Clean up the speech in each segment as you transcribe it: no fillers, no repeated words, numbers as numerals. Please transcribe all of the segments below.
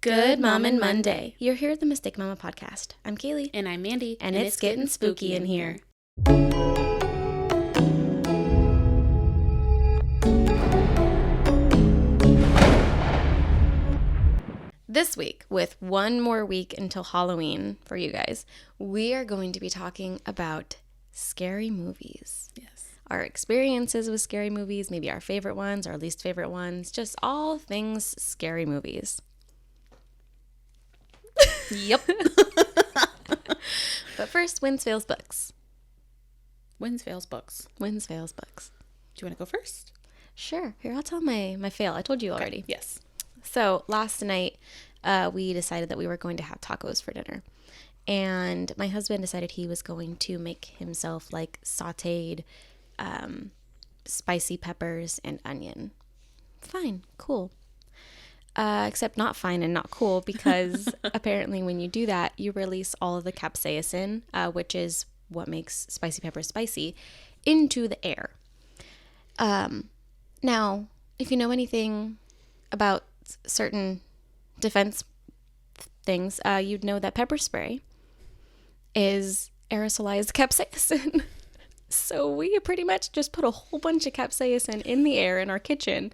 Good Mom and Monday. You're here at the Mistake Mama podcast. I'm Kaylee. And I'm Mandee. And it's getting spooky in here. This week, with one more week until Halloween for you guys, we are going to be talking about scary movies. Yes. Our experiences with scary movies, maybe our favorite ones, our least favorite ones, just all things scary movies. Yep. But first, Wins, Fails, Books. Wins, fails, books. Wins, Fails, Books. Do you want to go first? Sure. Here, I'll tell my fail. I told you already. Okay. Yes. So last night, we decided that we were going to have tacos for dinner. And my husband decided he was going to make himself like sauteed spicy peppers and onion. Fine. Cool. Except not fine and not cool, because apparently when you do that, you release all of the capsaicin, which is what makes spicy peppers spicy, into the air. Now, if you know anything about certain defense things, you'd know that pepper spray is aerosolized capsaicin. So we pretty much just put a whole bunch of capsaicin in the air in our kitchen,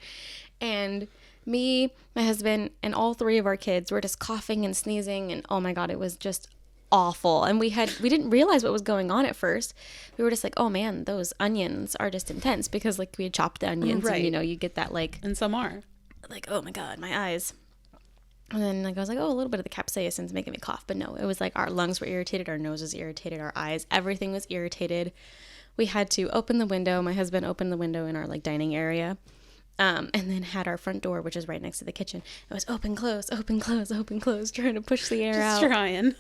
and me, my husband, and all three of our kids were just coughing and sneezing, and oh my God, it was just awful. And we didn't realize what was going on at first. We were just like, oh man, those onions are just intense, because like we had chopped the onions, right. And you get that like, And some are. like, oh my God, my eyes. And then like I was like, oh, a little bit of the capsaicin's making me cough. But no, it was like our lungs were irritated, our nose was irritated, our eyes, everything was irritated. We had to open the window. My husband opened the window in our like dining area. And then had our front door, which is right next to the kitchen. It was open, close, open, close, open, close, trying to push the air out. Just trying.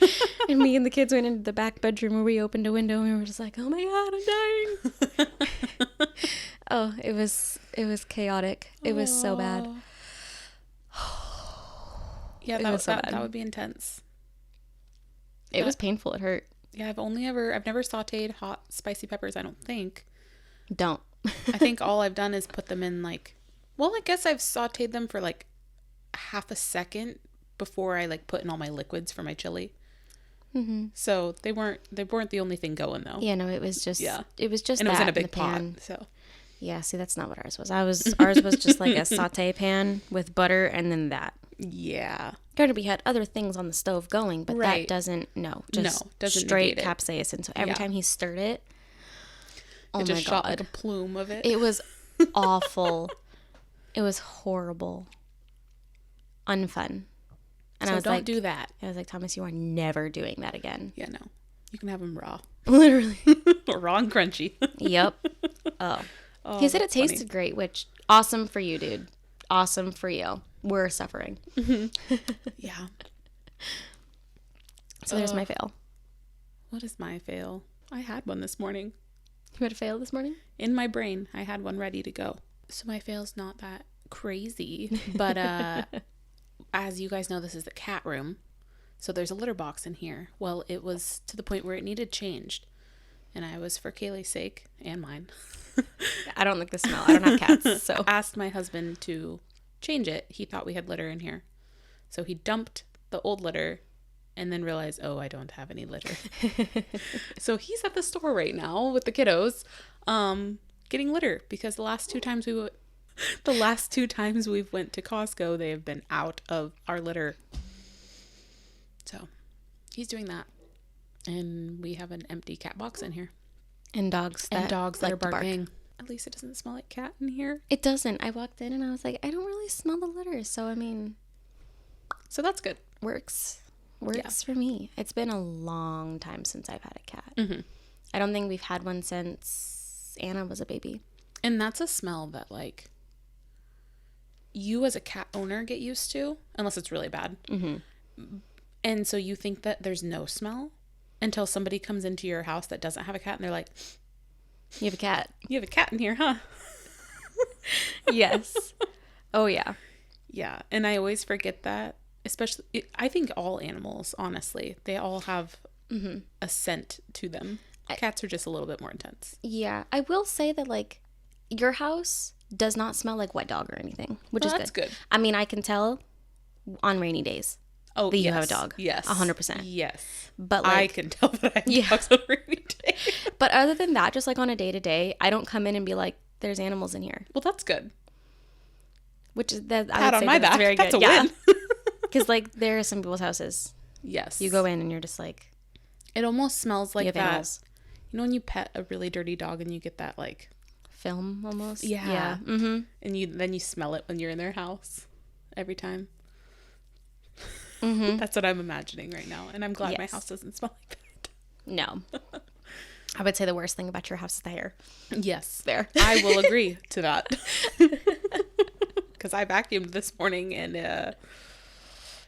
And me and the kids went into the back bedroom where we opened a window, and we were just like, oh my God, I'm dying. Oh, it was chaotic. It was so bad. Yeah, that would be intense. It was painful. It hurt. Yeah, I've never sauteed hot spicy peppers, I don't think. Don't. I think all I've done is put them in like, well, I guess I've sauteed them for like half a second before I like put in all my liquids for my chili. Mm-hmm. So they weren't the only thing going though. Yeah, no, it was just and that it was in a big pot. pan. So yeah, see, that's not what ours was. Ours was just like a saute pan with butter and then that. Yeah. Granted, we had other things on the stove going, but right. That doesn't straight capsaicin. So every time he stirred it, oh it just my shot God, like a plume of it. It was awful. It was horrible, unfun. And so I was don't like, do that. I was like, Thomas, you are never doing that again. Yeah, no, you can have them raw, literally, raw and crunchy. Yep. Oh, he said it tasted great, which awesome for you, dude. Awesome for you. We're suffering. Mm-hmm. Yeah. So there's my fail. What is my fail? I had one this morning. You had a fail this morning? In my brain, I had one ready to go. So my fail's not that crazy, but as you guys know, this is the cat room. So there's a litter box in here. Well, it was to the point where it needed changed. And I was, for Kaylee's sake and mine. I don't like the smell. I don't have cats, so. Asked my husband to change it. He thought we had litter in here. So he dumped the old litter and then realized, oh, I don't have any litter. So he's at the store right now with the kiddos, getting litter, because the last two times we've went to Costco, they have been out of our litter. So he's doing that. And we have an empty cat box in here. And dogs that are barking. At least it doesn't smell like cat in here. It doesn't. I walked in and I was like, I don't really smell the litter. So, I mean. So that's good. Works for me. It's been a long time since I've had a cat. Mm-hmm. I don't think we've had one since Anna was a baby. And that's a smell that, like, you as a cat owner get used to, unless it's really bad. Mm-hmm. And so you think that there's no smell until somebody comes into your house that doesn't have a cat, and they're like, you have a cat. You have a cat in here, huh? Yes. Oh, yeah. Yeah. And I always forget that. Especially, I think all animals, honestly, they all have a scent to them. Cats are just a little bit more intense. Yeah. I will say that, like, your house does not smell like wet dog or anything, which is good. That's good. I mean, I can tell on rainy days. Oh, that yes. you have a dog. Yes. 100%. Yes. But like, I can tell that I have dogs on rainy day. But other than that, just like on a day-to-day, I don't come in and be like, there's animals in here. Well, that's good. Which is that I Pat would on say my that's back. very good. That's a win. Because like there are some people's houses. Yes. You go in and you're just like, it almost smells like you have that. animals. You know when you pet a really dirty dog and you get that like Film almost. Yeah. Yeah. Mm-hmm. And then you smell it when you're in their house every time. Mm-hmm. That's what I'm imagining right now, and I'm glad Yes. my house doesn't smell like that. No. I would say the worst thing about your house is the hair. Yes, There. I will agree to that. Because I vacuumed this morning, and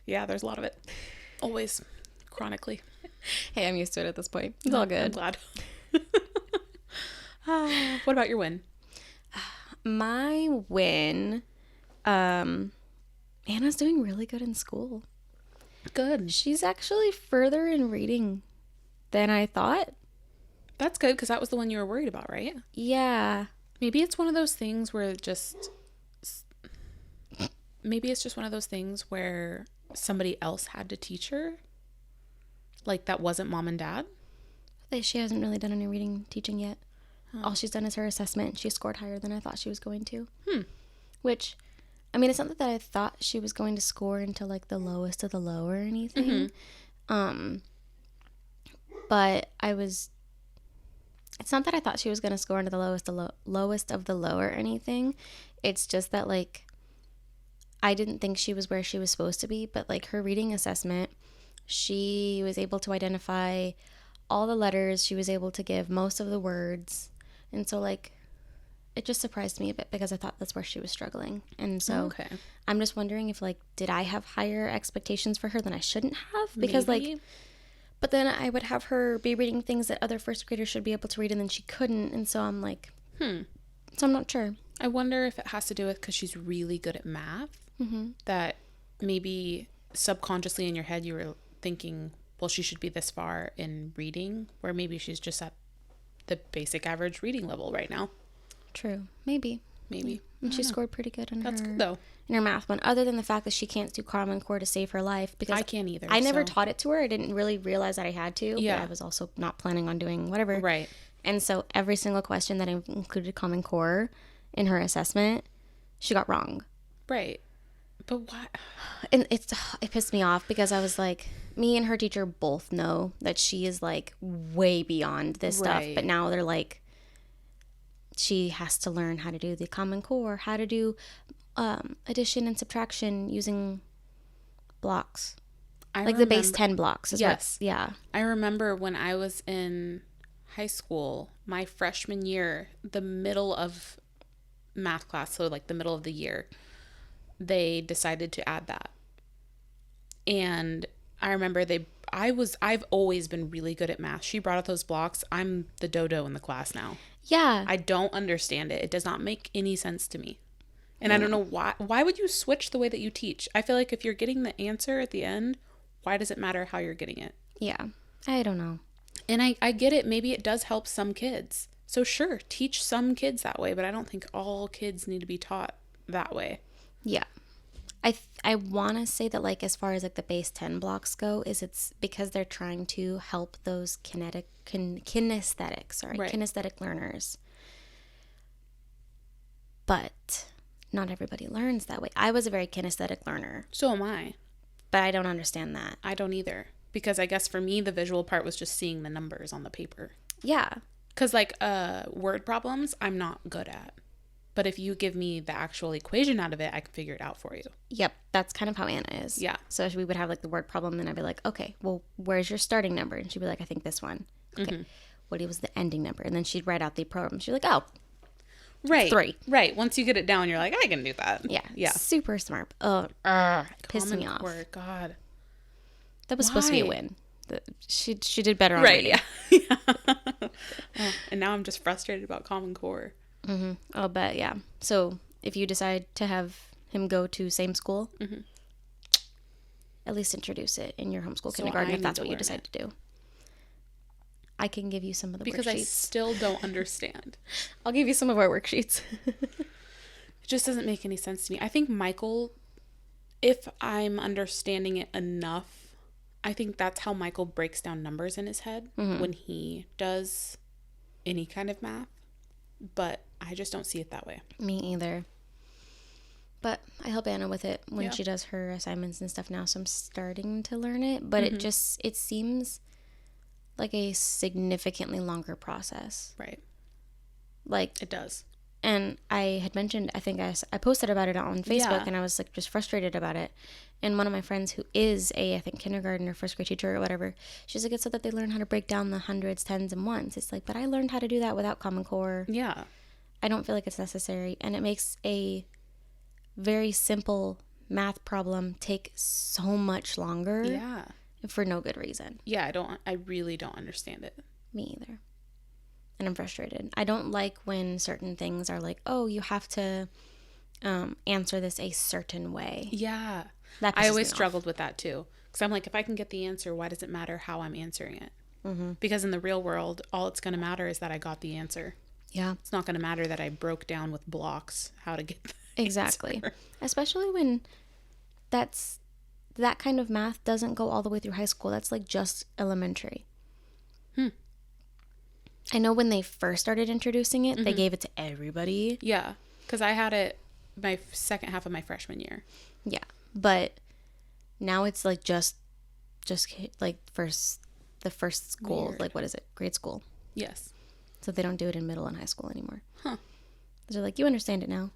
yeah, there's a lot of it. Always, chronically. Hey, I'm used to it at this point. It's all good. I'm glad. What about your win? My win, Anna's doing really good in school. Good. She's actually further in reading than I thought. That's good, because that was the one you were worried about, right? Yeah. Maybe it's one of those things where maybe it's just one of those things where somebody else had to teach her. Like that wasn't mom and dad. She hasn't really done any reading teaching yet. All she's done is her assessment. She scored higher than I thought she was going to. Which, I mean, it's not that I thought she was going to score into like the lowest of the low or anything. But it's not that I thought she was going to score into the lowest of the low or anything. It's just that like I didn't think she was where she was supposed to be, but like her reading assessment, she was able to identify all the letters. She was able to give most of the words. And so like it just surprised me a bit because I thought that's where she was struggling. And so I'm just wondering if like, did I have higher expectations for her than I shouldn't have? Because Maybe. like, but then I would have her be reading things that other first graders should be able to read and then she couldn't. And so I'm like, So I'm not sure. I wonder if it has to do with because she's really good at math. That maybe subconsciously in your head you were thinking, well, she should be this far in reading, where maybe she's just at the basic average reading level right now. True. Maybe. And she scored pretty good in That's her good though. in her math one, other than the fact that she can't do Common Core to save her life because I can't either. I never taught it to her. I didn't really realize that I had to. Yeah. But I was also not planning on doing whatever. Right. And so every single question that included Common Core in her assessment, she got wrong. Right. But why? And it pissed me off because I was like, me and her teacher both know that she is like way beyond this stuff. But now they're like, she has to learn how to do the Common Core, how to do addition and subtraction using blocks. Like the base 10 blocks. Is yeah. I remember when I was in high school, my freshman year, the middle of math class, so like the middle of the year, they decided to add that. And I remember I've always been really good at math. She brought up those blocks. I'm the dodo in the class now. Yeah. I don't understand it. It does not make any sense to me. And I don't know why. Why would you switch the way that you teach? I feel like if you're getting the answer at the end, why does it matter how you're getting it? Yeah. I don't know. And I get it. Maybe it does help some kids. So sure, teach some kids that way, but I don't think all kids need to be taught that way. Yeah. I want to say that like as far as like the base 10 blocks go is it's because they're trying to help those kinesthetic learners. But not everybody learns that way. I was a very kinesthetic learner. So am I. But I don't understand that. I don't either. Because I guess for me, the visual part was just seeing the numbers on the paper. Yeah. Because like word problems, I'm not good at. But if you give me the actual equation out of it, I can figure it out for you. Yep. That's kind of how Anna is. Yeah. So we would have like the word problem and I'd be like, okay, well, where's your starting number? And she'd be like, I think this one. Okay. What was the ending number? And then she'd write out the program. She'd be like, oh, right. 3. Right. Once you get it down, you're like, I can do that. Yeah. Yeah. Super smart. Pissed me off. Core, God. That was supposed to be a win. She did better on right. reading. Yeah. And now I'm just frustrated about Common Core. Mm-hmm. I'll bet. Yeah. So if you decide to have him go to same school, at least introduce it in your homeschool kindergarten if that's what you decide to do. I can give you some of the because worksheets. I still don't understand. I'll give you some of our worksheets. It just doesn't make any sense to me. I think Michael if I'm understanding it enough, I think that's how Michael breaks down numbers in his head when he does any kind of math. But I just don't see it that way. Me either. But I help Anna with it when she does her assignments and stuff now, so I'm starting to learn it. But it seems like a significantly longer process. Right. Like, it does. And I had mentioned, I think I posted about it on Facebook, and I was like just frustrated about it. And one of my friends who is I think kindergarten or first grade teacher or whatever, she's like, it's so that they learn how to break down the hundreds, tens, and ones. It's like, but I learned how to do that without Common Core. Yeah. I don't feel like it's necessary. And it makes a very simple math problem take so much longer. Yeah. For no good reason. Yeah, I really don't understand it. Me either. And I'm frustrated. I don't like when certain things are like, oh, you have to answer this a certain way. Yeah. I always struggled with that too. Because I'm like, if I can get the answer, why does it matter how I'm answering it? Mm-hmm. Because in the real world, all it's going to matter is that I got the answer. Yeah. It's not going to matter that I broke down with blocks how to get the Exactly. answer. Especially when that kind of math doesn't go all the way through high school. That's like just elementary. I know when they first started introducing it, they gave it to everybody. Yeah. Because I had it my second half of my freshman year. Yeah. But now it's like just like the first school. Weird. Like, what is it? Grade school. Yes. So they don't do it in middle and high school anymore. Huh. They're like, you understand it now.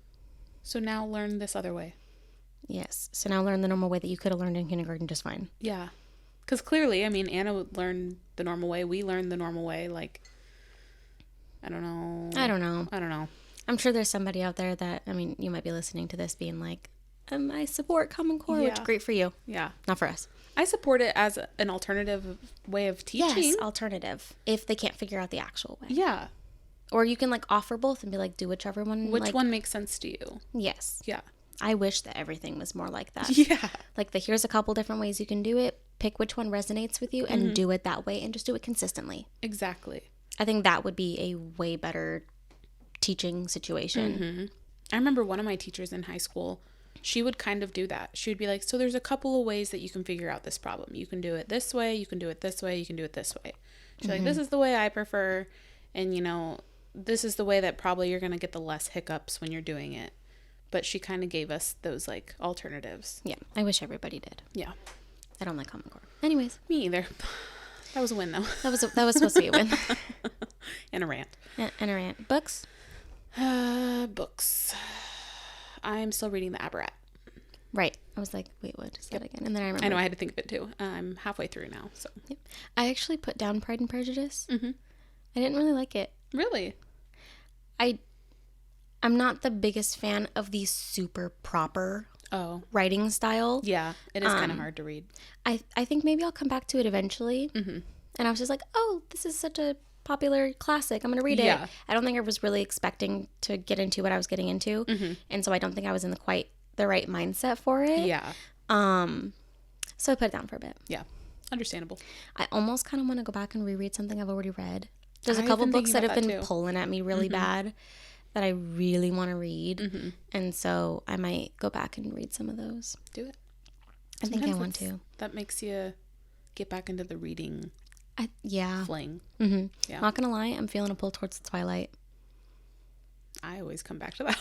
So now learn this other way. Yes. So now learn the normal way that you could have learned in kindergarten just fine. Yeah. Because clearly, I mean, Anna would learn the normal way. We learned the normal way. Like, I don't know. I'm sure there's somebody out there that, I mean, you might be listening to this being like, I support Common Core, which is great for you. Yeah. Not for us. I support it as an alternative way of teaching. Yes, alternative. If they can't figure out the actual way. Yeah. Or you can like offer both and be like, do whichever one. Which one makes sense to you? Yes. Yeah. I wish that everything was more like that. Yeah. Like here's a couple different ways you can do it. Pick which one resonates with you and do it that way and just do it consistently. Exactly. I think that would be a way better teaching situation. I remember one of my teachers in high school, she would kind of do that. She would be like, so there's a couple of ways that you can figure out this problem. You can do it this way, you can do it this way, you can do it this way. She's like, this is the way I prefer. And, you know, this is the way that probably you're going to get the less hiccups when you're doing it. But she kind of gave us those, like, alternatives. Yeah, I wish everybody did. Yeah. I don't like Common Core. Anyways. Me either. That was a win, though. That was supposed to be a win. And a rant. And a rant. Books? Books. I'm still reading The Aberrat. Right. I was like, wait, what is that again? And then I remember. I know, I had to think of it, too. I'm halfway through now, so. Yep. I actually put down Pride and Prejudice. I didn't really like it. Really? I'm not the biggest fan of the super proper writing style. Yeah, it is kind of hard to read. I think maybe I'll come back to it eventually. And I was just like, oh, this is such a popular classic. I'm going to read it. I don't think I was really expecting to get into what I was getting into. And so I don't think I was in quite the right mindset for it. Yeah. So I put it down for a bit. Yeah. Understandable. I almost kind of want to go back and reread something I've already read. There's a couple books that have been pulling at me really bad that I really want to read. And so I might go back and read some of those. Do it. I think I want to. That makes you get back into the reading fling. Yeah. Not going to lie, I'm feeling a pull towards Twilight. I always come back to that.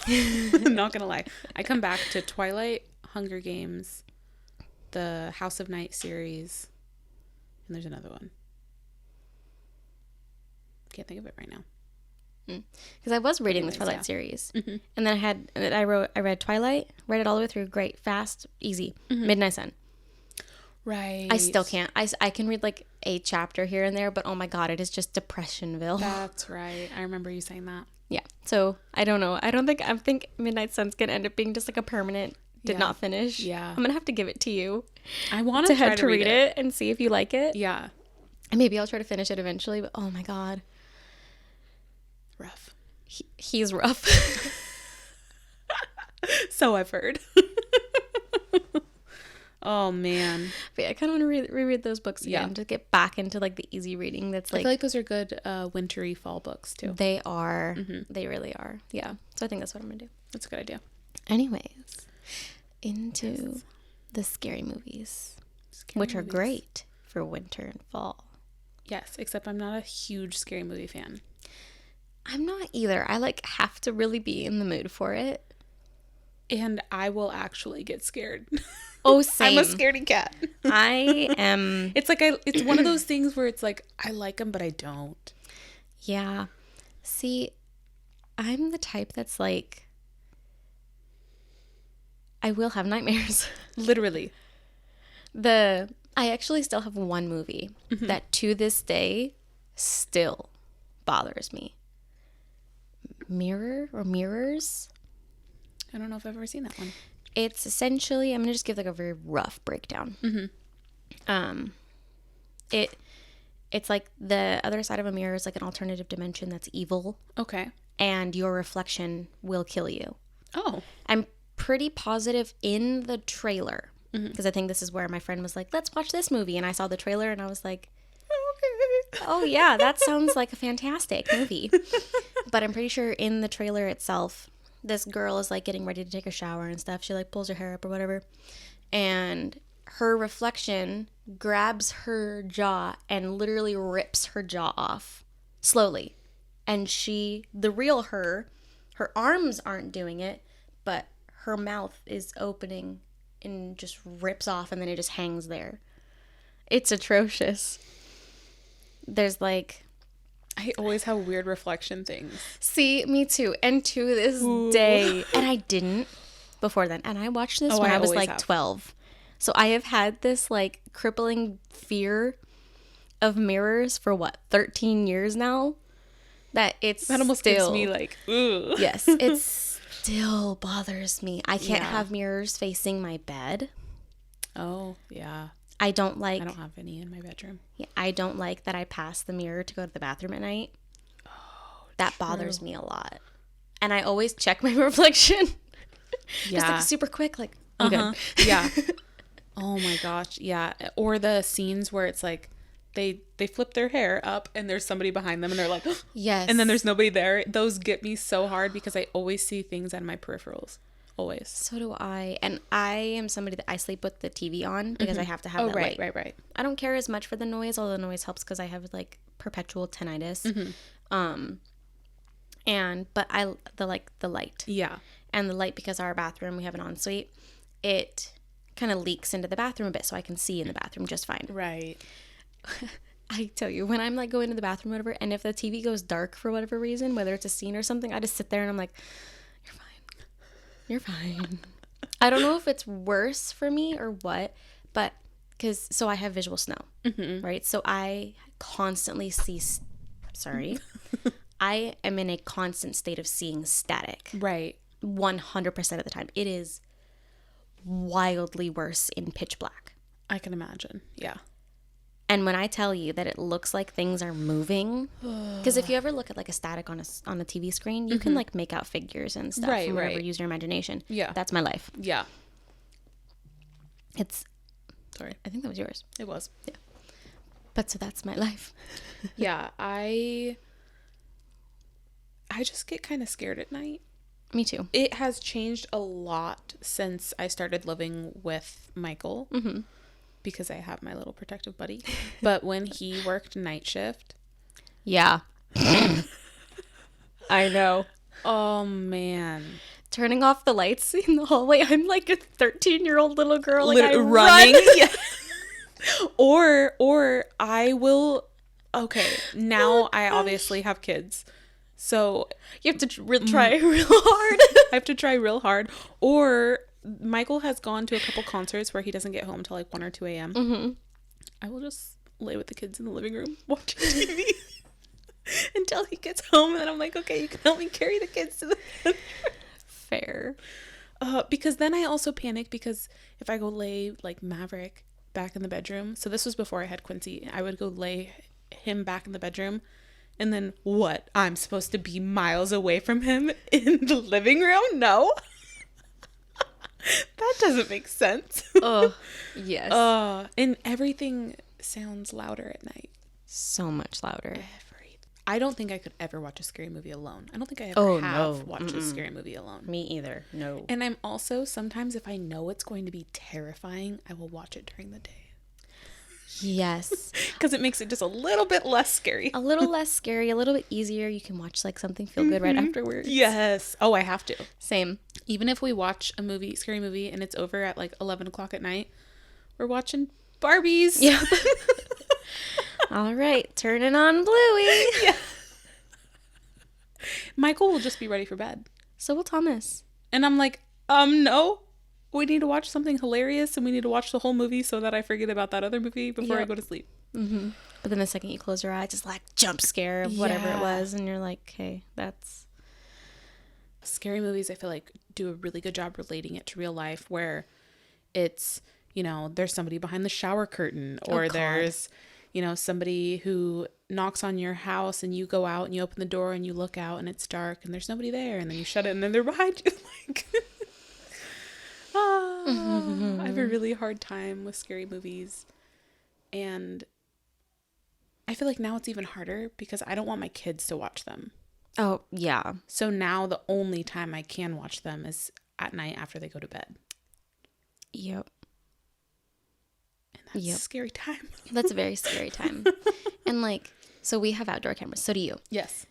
I'm not going to lie. I come back to Twilight, Hunger Games, the House of Night series, and there's another one. Can't think of it right now. Because I was reading the Twilight series, and then I read Twilight, read it all the way through. Great, fast, easy. Midnight Sun. Right. I still can't. I can read like a chapter here and there, but oh my god, it is just Depressionville. That's right. I remember you saying that. Yeah. So I don't know. I think Midnight Sun's gonna end up being just like a permanent. Did not finish. Yeah. I'm gonna have to give it to you. I want to try to read it and see if you like it. Yeah. And maybe I'll try to finish it eventually. But oh my god. Rough. He's rough. So I've heard. Oh man. But yeah, I kind of want to reread those books again to get back into like the easy reading. That's like, I feel like those are good wintry fall books too. They are. They really are. Yeah. So I think that's what I'm gonna do. That's a good idea. Anyways, into the scary movies, Scary which are movies. great for winter and fall. Yes, except I'm not a huge scary movie fan. I'm not either. I like have to really be in the mood for it. And I will actually get scared. Oh, same. I'm a scaredy cat. I am. It's like it's one of those things where it's like I like them, but I don't. Yeah. See, I'm the type that's like, I will have nightmares. Literally. I actually still have one movie that to this day still bothers me. Mirrors? I don't know if I've ever seen that one. It's essentially, I'm gonna just give like a very rough breakdown. It's like the other side of a mirror is like an alternative dimension that's evil, Okay. and your reflection will kill you. Oh. I'm pretty positive in the trailer, because I think this is where my friend was like, let's watch this movie, and I saw the trailer and I was like, okay, oh yeah, that sounds like a fantastic movie. But I'm pretty sure in the trailer itself, this girl is like getting ready to take a shower and stuff. She like pulls her hair up or whatever, and her reflection grabs her jaw and literally rips her jaw off slowly. And the real her arms aren't doing it, but her mouth is opening and just rips off, and then it just hangs there. It's atrocious. There's like, I always have weird reflection things. see, me too. And to this day, and I didn't before then. And I watched this when I was like 12. So I have had this like crippling fear of mirrors for 13 years now. That almost gives me like, ooh. Yes, it still bothers me. I can't have mirrors facing my bed. Oh, yeah. I don't have any in my bedroom. Yeah, I don't like that I pass the mirror to go to the bathroom at night. Oh, that bothers me a lot. And I always check my reflection. Just like super quick, like, I'm good. Yeah. Oh my gosh. Yeah. Or the scenes where it's like they flip their hair up and there's somebody behind them and they're like, yes. And then there's nobody there. Those get me so hard because I always see things out of my peripherals. Always. So do I. And I am somebody that I sleep with the TV on because I have to have that light. Right. I don't care as much for the noise, although the noise helps because I have like perpetual tinnitus. But the light. Yeah. And the light, because our bathroom, we have an ensuite, it kind of leaks into the bathroom a bit so I can see in the bathroom just fine. Right. I tell you, when I'm like going to the bathroom or whatever, and if the TV goes dark for whatever reason, whether it's a scene or something, I just sit there and I'm like, you're fine. I don't know if it's worse for me or what, but so I have visual snow, right? So I constantly I am in a constant state of seeing static. Right. 100% of the time. It is wildly worse in pitch black. I can imagine. Yeah. And when I tell you that it looks like things are moving, because if you ever look at like a static on a TV screen, you can like make out figures and stuff, right, and whatever, right. use your imagination. Yeah. That's my life. Yeah. Sorry, I think that was yours. It was. Yeah. But so that's my life. Yeah, I just get kind of scared at night. Me too. It has changed a lot since I started living with Michael. Because I have my little protective buddy. But when he worked night shift. Yeah. I know. Oh, man. Turning off the lights in the hallway. I'm like a 13-year-old little girl. Like I running. Run. Yeah. Or I will. Okay. Now I obviously have kids. So you have to try real hard. I have to try real hard. Or Michael has gone to a couple concerts where he doesn't get home till like 1 or 2 a.m. I will just lay with the kids in the living room watching TV until he gets home, and then I'm like, okay, you can help me carry the kids to the bedroom. Fair. Because then I also panic because if I go lay like Maverick back in the bedroom, so this was before I had Quincy, I would go lay him back in the bedroom, and then what? I'm supposed to be miles away from him in the living room? No. That doesn't make sense. Oh, yes. And everything sounds louder at night. So much louder. I don't think I could ever watch a scary movie alone. I don't think I ever have watched a scary movie alone. Me either. No. And I'm also, sometimes if I know it's going to be terrifying, I will watch it during the day. Yes. Because it makes it just a little bit less scary. A little less scary, a little bit easier. You can watch like something feel good right afterwards. Yes. Oh, I have to. Same. Even if we watch a movie, scary movie, and it's over at like 11 o'clock at night, we're watching Barbies. Yeah. All right, turning on Bluey. Yeah. Michael will just be ready for bed. So will Thomas. And I'm like, no. We need to watch something hilarious, and we need to watch the whole movie so that I forget about that other movie before I go to sleep. Mm-hmm. But then the second you close your eyes, it's like jump scare of whatever it was, and you're like, okay, that's... Scary movies, I feel like, do a really good job relating it to real life, where it's, you know, there's somebody behind the shower curtain, or there's, you know, somebody who knocks on your house, and you go out and you open the door and you look out and it's dark and there's nobody there, and then you shut it and then they're behind you. Like, I have a really hard time with scary movies, and I feel like now it's even harder because I don't want my kids to watch them. Oh, yeah. So now the only time I can watch them is at night after they go to bed. Yep. And that's a scary time. That's a very scary time. And like, so we have outdoor cameras. So do you. Yes.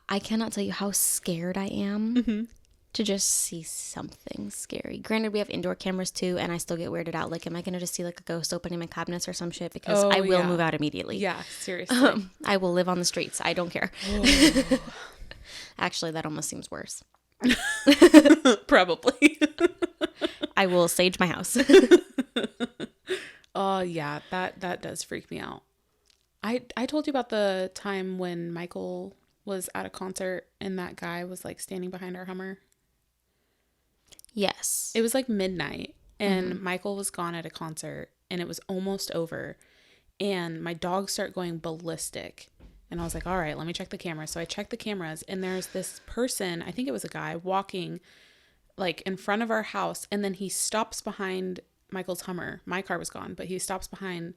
I cannot tell you how scared I am to just see something scary. Granted, we have indoor cameras too, and I still get weirded out. Like, am I going to just see like a ghost opening my cabinets or some shit? Because I will move out immediately. Yeah, seriously. I will live on the streets. I don't care. Actually, that almost seems worse. Probably. I will sage my house. Oh, yeah, that does freak me out. I told you about the time when Michael was at a concert and that guy was like standing behind our Hummer. Yes. It was like midnight and Michael was gone at a concert and it was almost over, and my dogs start going ballistic. And I was like, all right, let me check the camera. So I checked the cameras, and there's this person, I think it was a guy, walking like in front of our house. And then he stops behind Michael's Hummer. My car was gone, but he stops behind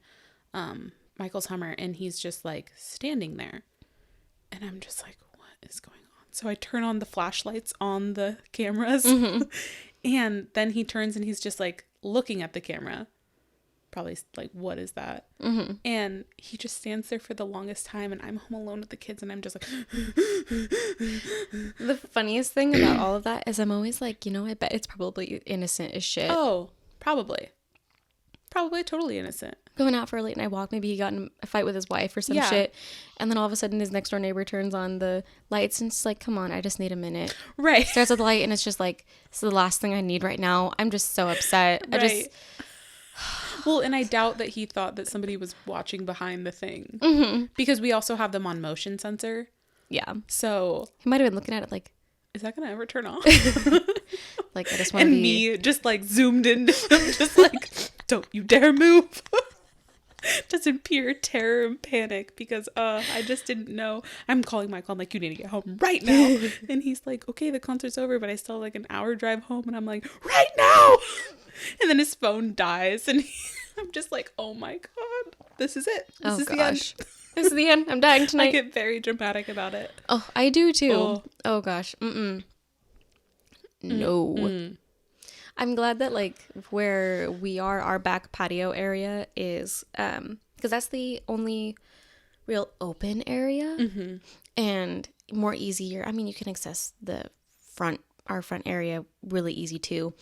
Michael's Hummer, and he's just like standing there. And I'm just like, what is going on? So I turn on the flashlights on the cameras. And then he turns and he's just like looking at the camera. Probably like, what is that? And he just stands there for the longest time, and I'm home alone with the kids, and I'm just like... The funniest thing about all of that is I'm always like, you know, I bet it's probably innocent as shit. Oh, probably totally innocent. Going out for a late night walk, maybe he got in a fight with his wife or some shit, and then all of a sudden his next door neighbor turns on the lights, and it's like, come on, I just need a minute. Right. Starts with the light, and it's just like, it's the last thing I need right now. I'm just so upset. Right. Well, and I doubt that he thought that somebody was watching behind the thing. Because we also have them on motion sensor. Yeah. So He might have been looking at it like, is that gonna ever turn off? like, I just want to And me just like zoomed into him, just like, don't you dare move. Just in pure terror and panic because I just didn't know. I'm calling Michael. I'm like, you need to get home right now. And he's like, okay, the concert's over, but I still have like an hour drive home. And I'm like, right now. And then his phone dies, and I'm just like, oh my God, this is it. This is the end. This is the end. I'm dying tonight. I get very dramatic about it. Oh, I do too. Oh gosh. No. I'm glad that like where we are, our back patio area is, because that's the only real open area and more easier. I mean, you can access our front area really easy too.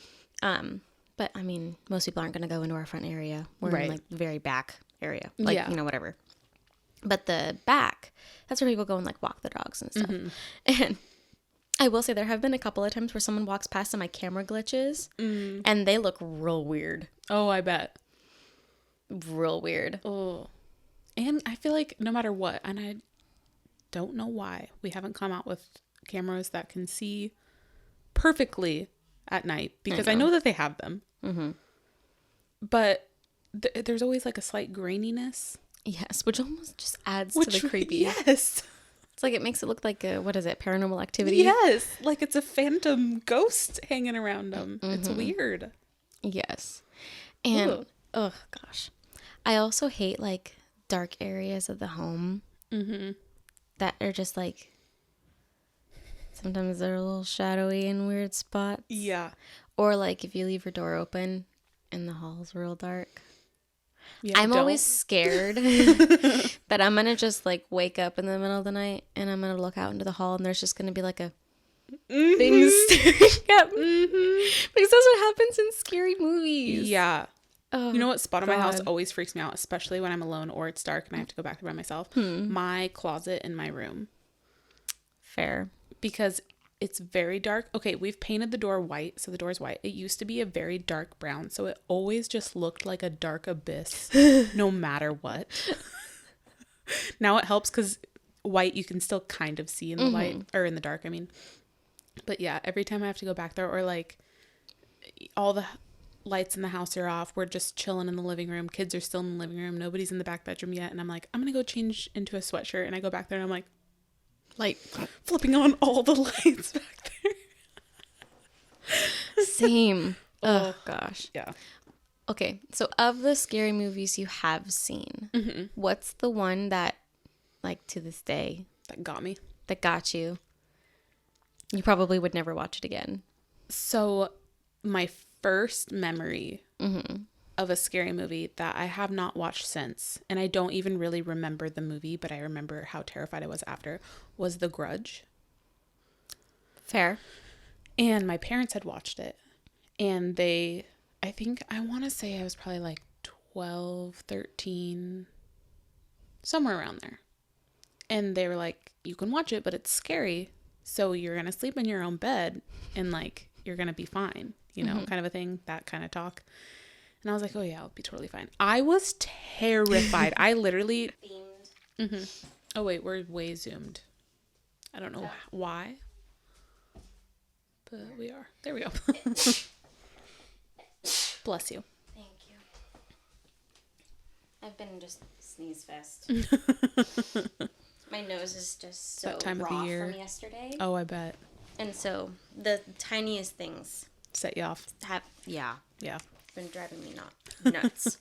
But I mean, most people aren't going to go into our front area. We're in like the very back area, like, you know, whatever. But the back, that's where people go and like walk the dogs and stuff. And I will say there have been a couple of times where someone walks past and my camera glitches and they look real weird. Oh, I bet. Real weird. Oh. And I feel like no matter what, and I don't know why, we haven't come out with cameras that can see perfectly at night, because I know that they have them. But there's always like a slight graininess. Yes, which almost just adds to the creepy. Yes. It's like it makes it look like a, what is it, Paranormal Activity? Yes, like it's a phantom ghost hanging around them. It's weird. Yes. And, oh gosh. I also hate like dark areas of the home. that are just like, sometimes they're a little shadowy in weird spots. Yeah. Or like if you leave your door open and the hall's real dark. Yeah, I'm always scared that I'm going to just like wake up in the middle of the night and I'm going to look out into the hall and there's just going to be like a thing staring at me. Because that's what happens in scary movies. Yeah. Oh, you know what spot in my house God. always freaks me out, especially when I'm alone or it's dark and I have to go back there by myself? My closet in my room. Fair. Because it's very dark. Okay, we've painted the door white, so the door's white. It used to be a very dark brown, so it always just looked like a dark abyss, no matter what. Now it helps because white you can still kind of see in the light, or in the dark, I mean. But yeah, every time I have to go back there, or like all the lights in the house are off, we're just chilling in the living room, kids are still in the living room, nobody's in the back bedroom yet, and I'm like, I'm gonna go change into a sweatshirt, and I go back there and I'm like, flipping on all the lights back there. Same. Oh, gosh. Yeah. Okay, so of the scary movies you have seen, what's the one that, like, to this day, That got me. that got you? You probably would never watch it again. So my first memory of a scary movie that I have not watched since, and I don't even really remember the movie, but I remember how terrified I was after, was The Grudge. Fair. And my parents had watched it, and I want to say I was probably like 12, 13, somewhere around there. And they were like, you can watch it, but it's scary. So you're going to sleep in your own bed and like, you're going to be fine, you know, kind of a thing, that kind of talk. And I was like, oh yeah, I'll be totally fine. I was terrified. I literally... Oh wait, we're way zoomed. I don't know why. But we are. There we go. Bless you. Thank you. I've been just sneeze fest. My nose is just so That time of raw the year. from yesterday. Oh, I bet. And so the tiniest things Set you off. have, yeah, Yeah. been driving me nuts.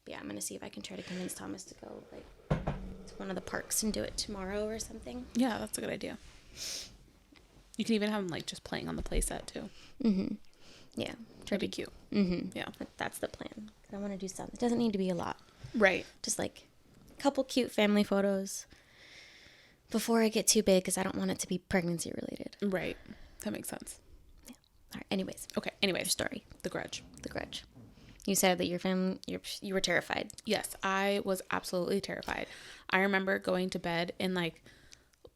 Yeah, I'm going to see if I can try to convince Thomas to go, like, to one of the parks and do it tomorrow or something. Yeah, that's a good idea. You can even have them, like, just playing on the playset, too. Yeah. That'd be cute. Yeah. That's the plan. I want to do something. It doesn't need to be a lot. Right. Just, like, a couple cute family photos before I get too big because I don't want it to be pregnancy related. Right. That makes sense. Yeah. All right. Anyways. Okay. Anyways. Your story. The Grudge. The Grudge. You said that your family, you were terrified. Yes, I was absolutely terrified. I remember going to bed and like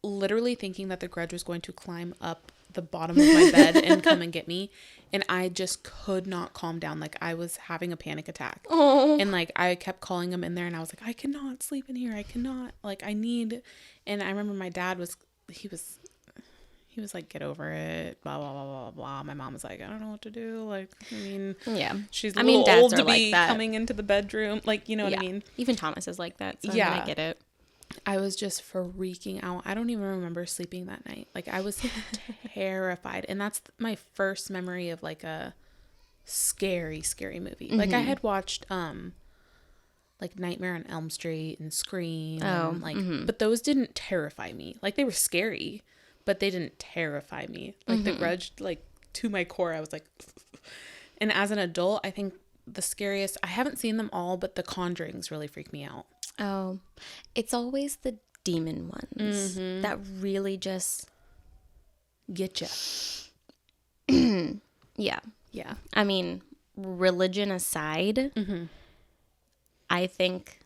literally thinking that the Grudge was going to climb up the bottom of my bed and come and get me. And I just could not calm down. Like I was having a panic attack. Oh. And like I kept calling him in there and I was like, I cannot sleep in here. I cannot. Like I need. And I remember my dad was like, get over it, blah, blah, blah, blah, blah. My mom was like, I don't know what to do. Like, I mean, yeah, she's a little dads old are to be like that. coming into the bedroom. Like, you know what I mean? Even Thomas is like that. So Yeah. I mean, I get it. I was just freaking out. I don't even remember sleeping that night. Like, I was terrified. And that's my first memory of like a scary, scary movie. Like, I had watched, like Nightmare on Elm Street and Scream. And, like, but those didn't terrify me. Like, they were scary, but they didn't terrify me. Like The Grudge, like to my core, I was like, and as an adult, I think the scariest, I haven't seen them all, but The Conjurings really freak me out. Oh, it's always the demon ones that really just Get ya. yeah. Yeah. I mean, religion aside, I think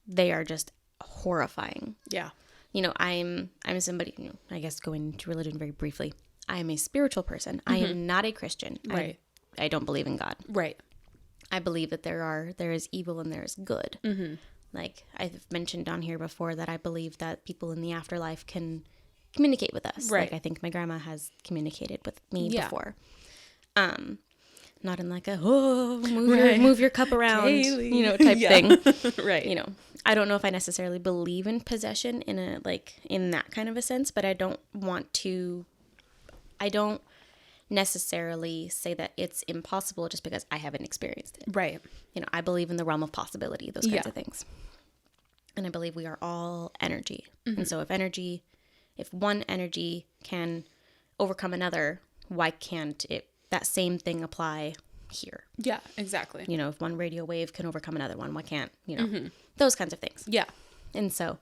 they are just horrifying. Yeah. You know, I'm somebody, you know, I guess going into religion very briefly, I am a spiritual person. I am not a Christian. Right. I don't believe in God. Right. I believe that there is evil and there is good. Like I've mentioned on here before that I believe that people in the afterlife can communicate with us. Right. Like I think my grandma has communicated with me Yeah. before. Not in like a move your cup around, Kaylee. you know, type thing. Right. You know, I don't know if I necessarily believe in possession in that kind of a sense, but I don't necessarily say that it's impossible just because I haven't experienced it. Right. You know, I believe in the realm of possibility, those kinds of things. And I believe we are all energy. And so if one energy can overcome another, why can't that same thing apply here? Yeah, exactly. You know, if one radio wave can overcome another one, why can't, those kinds of things. Yeah. And so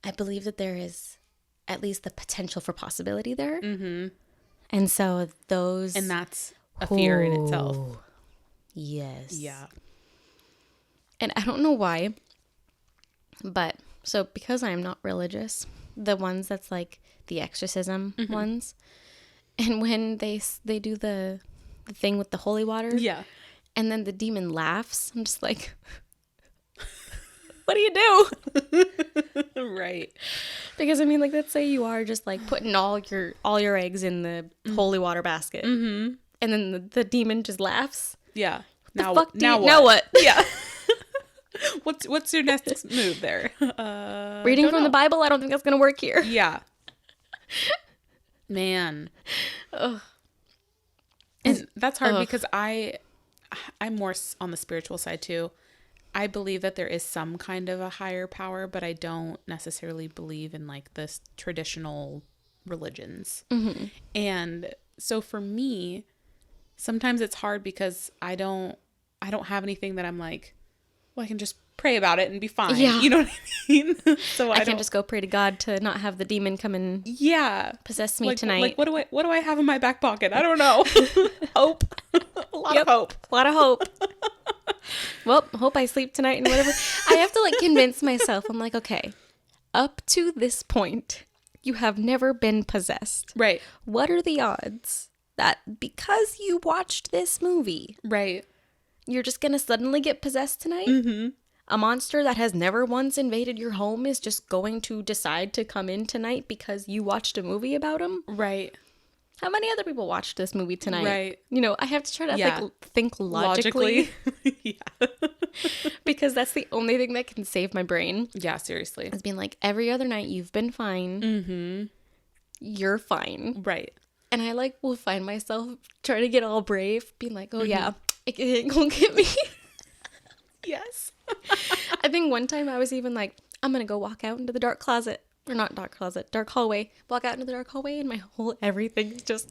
I believe that there is at least the potential for possibility there. Mm-hmm. And so those... And that's a fear in itself. Yes. Yeah. And I don't know why, but so because I'm not religious, the ones that's like the exorcism ones, and when they do the thing with the holy water, yeah, and then the demon laughs, I'm just like, what do you do? Right. Because I mean, like, let's say you are just like putting all your eggs in the holy water basket, and then the demon just laughs. Yeah. Now what? Yeah. What's your next move there? Reading from the Bible? I don't think that's gonna work here. Yeah. Man. Ugh. And that's hard because I'm more on the spiritual side too. I believe that there is some kind of a higher power, but I don't necessarily believe in like this traditional religions. Mm-hmm. And so for me, sometimes it's hard because I don't have anything that I'm like, well, I can just pray about it and be fine. Yeah. You know what I mean? So I can just go pray to God to not have the demon come and possess me tonight. Like what do I have in my back pocket? I don't know. Hope. A lot of hope. A lot of hope. Well, hope I sleep tonight and whatever. I have to like convince myself. I'm like, okay, up to this point, you have never been possessed. Right. What are the odds that because you watched this movie, right, you're just going to suddenly get possessed tonight? Mm-hmm. A monster that has never once invaded your home is just going to decide to come in tonight because you watched a movie about him? Right. How many other people watched this movie tonight? Right. You know, I have to try to like think logically. Yeah. Because that's the only thing that can save my brain. Yeah, seriously. It's being like, every other night you've been fine. Mm-hmm. You're fine. Right. And I like will find myself trying to get all brave, being like, oh yeah, it ain't gonna get me. Yes. I think one time I was even like, I'm gonna go walk out into the dark closet. Or not dark closet, dark hallway. Walk out into the dark hallway and my whole everything's just...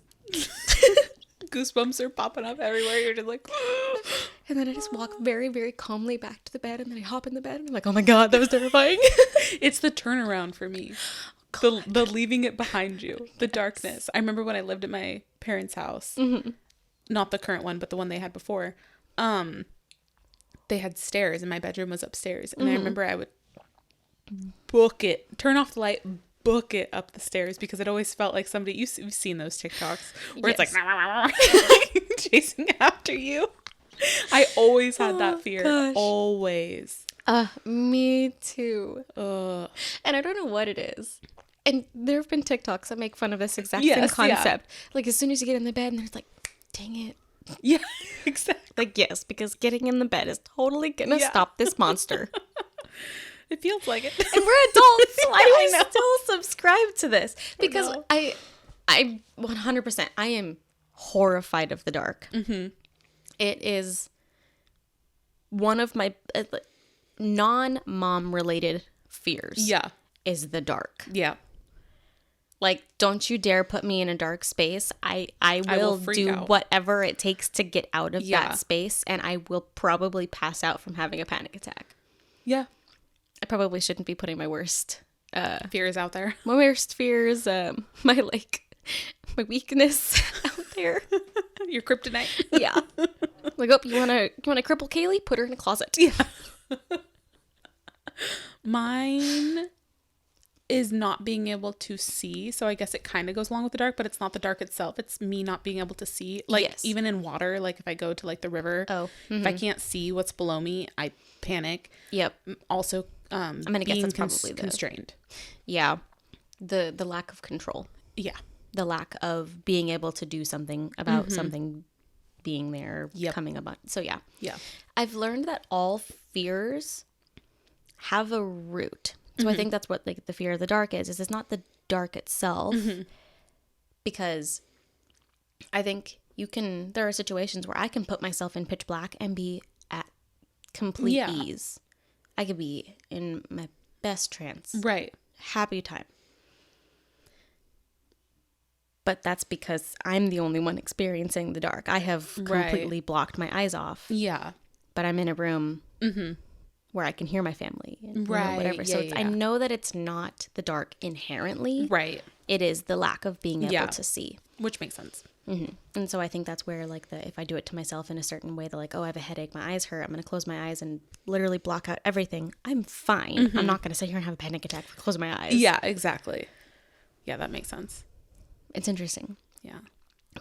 Goosebumps are popping up everywhere. You're just like... And then I just walk very, very calmly back to the bed. And then I hop in the bed and I'm like, oh my God, that was terrifying. It's the turnaround for me. The leaving it behind you. The darkness. I remember when I lived at my parents' house. Mm-hmm. Not the current one, but the one they had before. They had stairs and my bedroom was upstairs. And I remember I would turn off the light, book it up the stairs because it always felt like somebody, you've seen those TikToks where it's like chasing after you. I always had that fear. Gosh. Always. Me too. And I don't know what it is. And there have been TikToks that make fun of this exact same concept. Yeah. Like as soon as you get in the bed and it's like, dang it. Yeah, exactly. Like, yes, because getting in the bed is totally gonna stop this monster. It feels like it. And we're adults. Why do we still subscribe to this? Because I 100%, I am horrified of the dark. Mm-hmm. It is one of my non-mom related fears. Yeah. Is the dark. Yeah. Like, don't you dare put me in a dark space. I will do whatever it takes to get out of that space. And I will probably pass out from having a panic attack. Yeah. I probably shouldn't be putting my worst fears out there. My worst fears, my weakness out there. Your kryptonite. Yeah. Like, oh, you wanna cripple Kaylee? Put her in a closet. Yeah. Mine is not being able to see, so I guess it kind of goes along with the dark, but it's not the dark itself. It's me not being able to see. Like, even in water, like if I go to like the river, if I can't see what's below me, I panic. Yep. Also, I'm gonna guess that's probably constrained. Yeah. The lack of control. Yeah. The lack of being able to do something about something being there, coming about. So yeah. Yeah. I've learned that all fears have a root. So I think that's what like the fear of the dark is it's not the dark itself, because I think there are situations where I can put myself in pitch black and be at complete ease. I could be in my best trance. Right. Happy time. But that's because I'm the only one experiencing the dark. I have completely blocked my eyes off. Yeah. But I'm in a room where I can hear my family and whatever. So I know that it's not the dark inherently. Right. It is the lack of being able to see. Which makes sense. Mm-hmm. And so I think that's where, like, if I do it to myself in a certain way, like, oh, I have a headache, my eyes hurt, I'm going to close my eyes and literally block out everything. I'm fine. I'm not going to sit here and have a panic attack for closing my eyes. Yeah, exactly. Yeah, that makes sense. It's interesting. Yeah.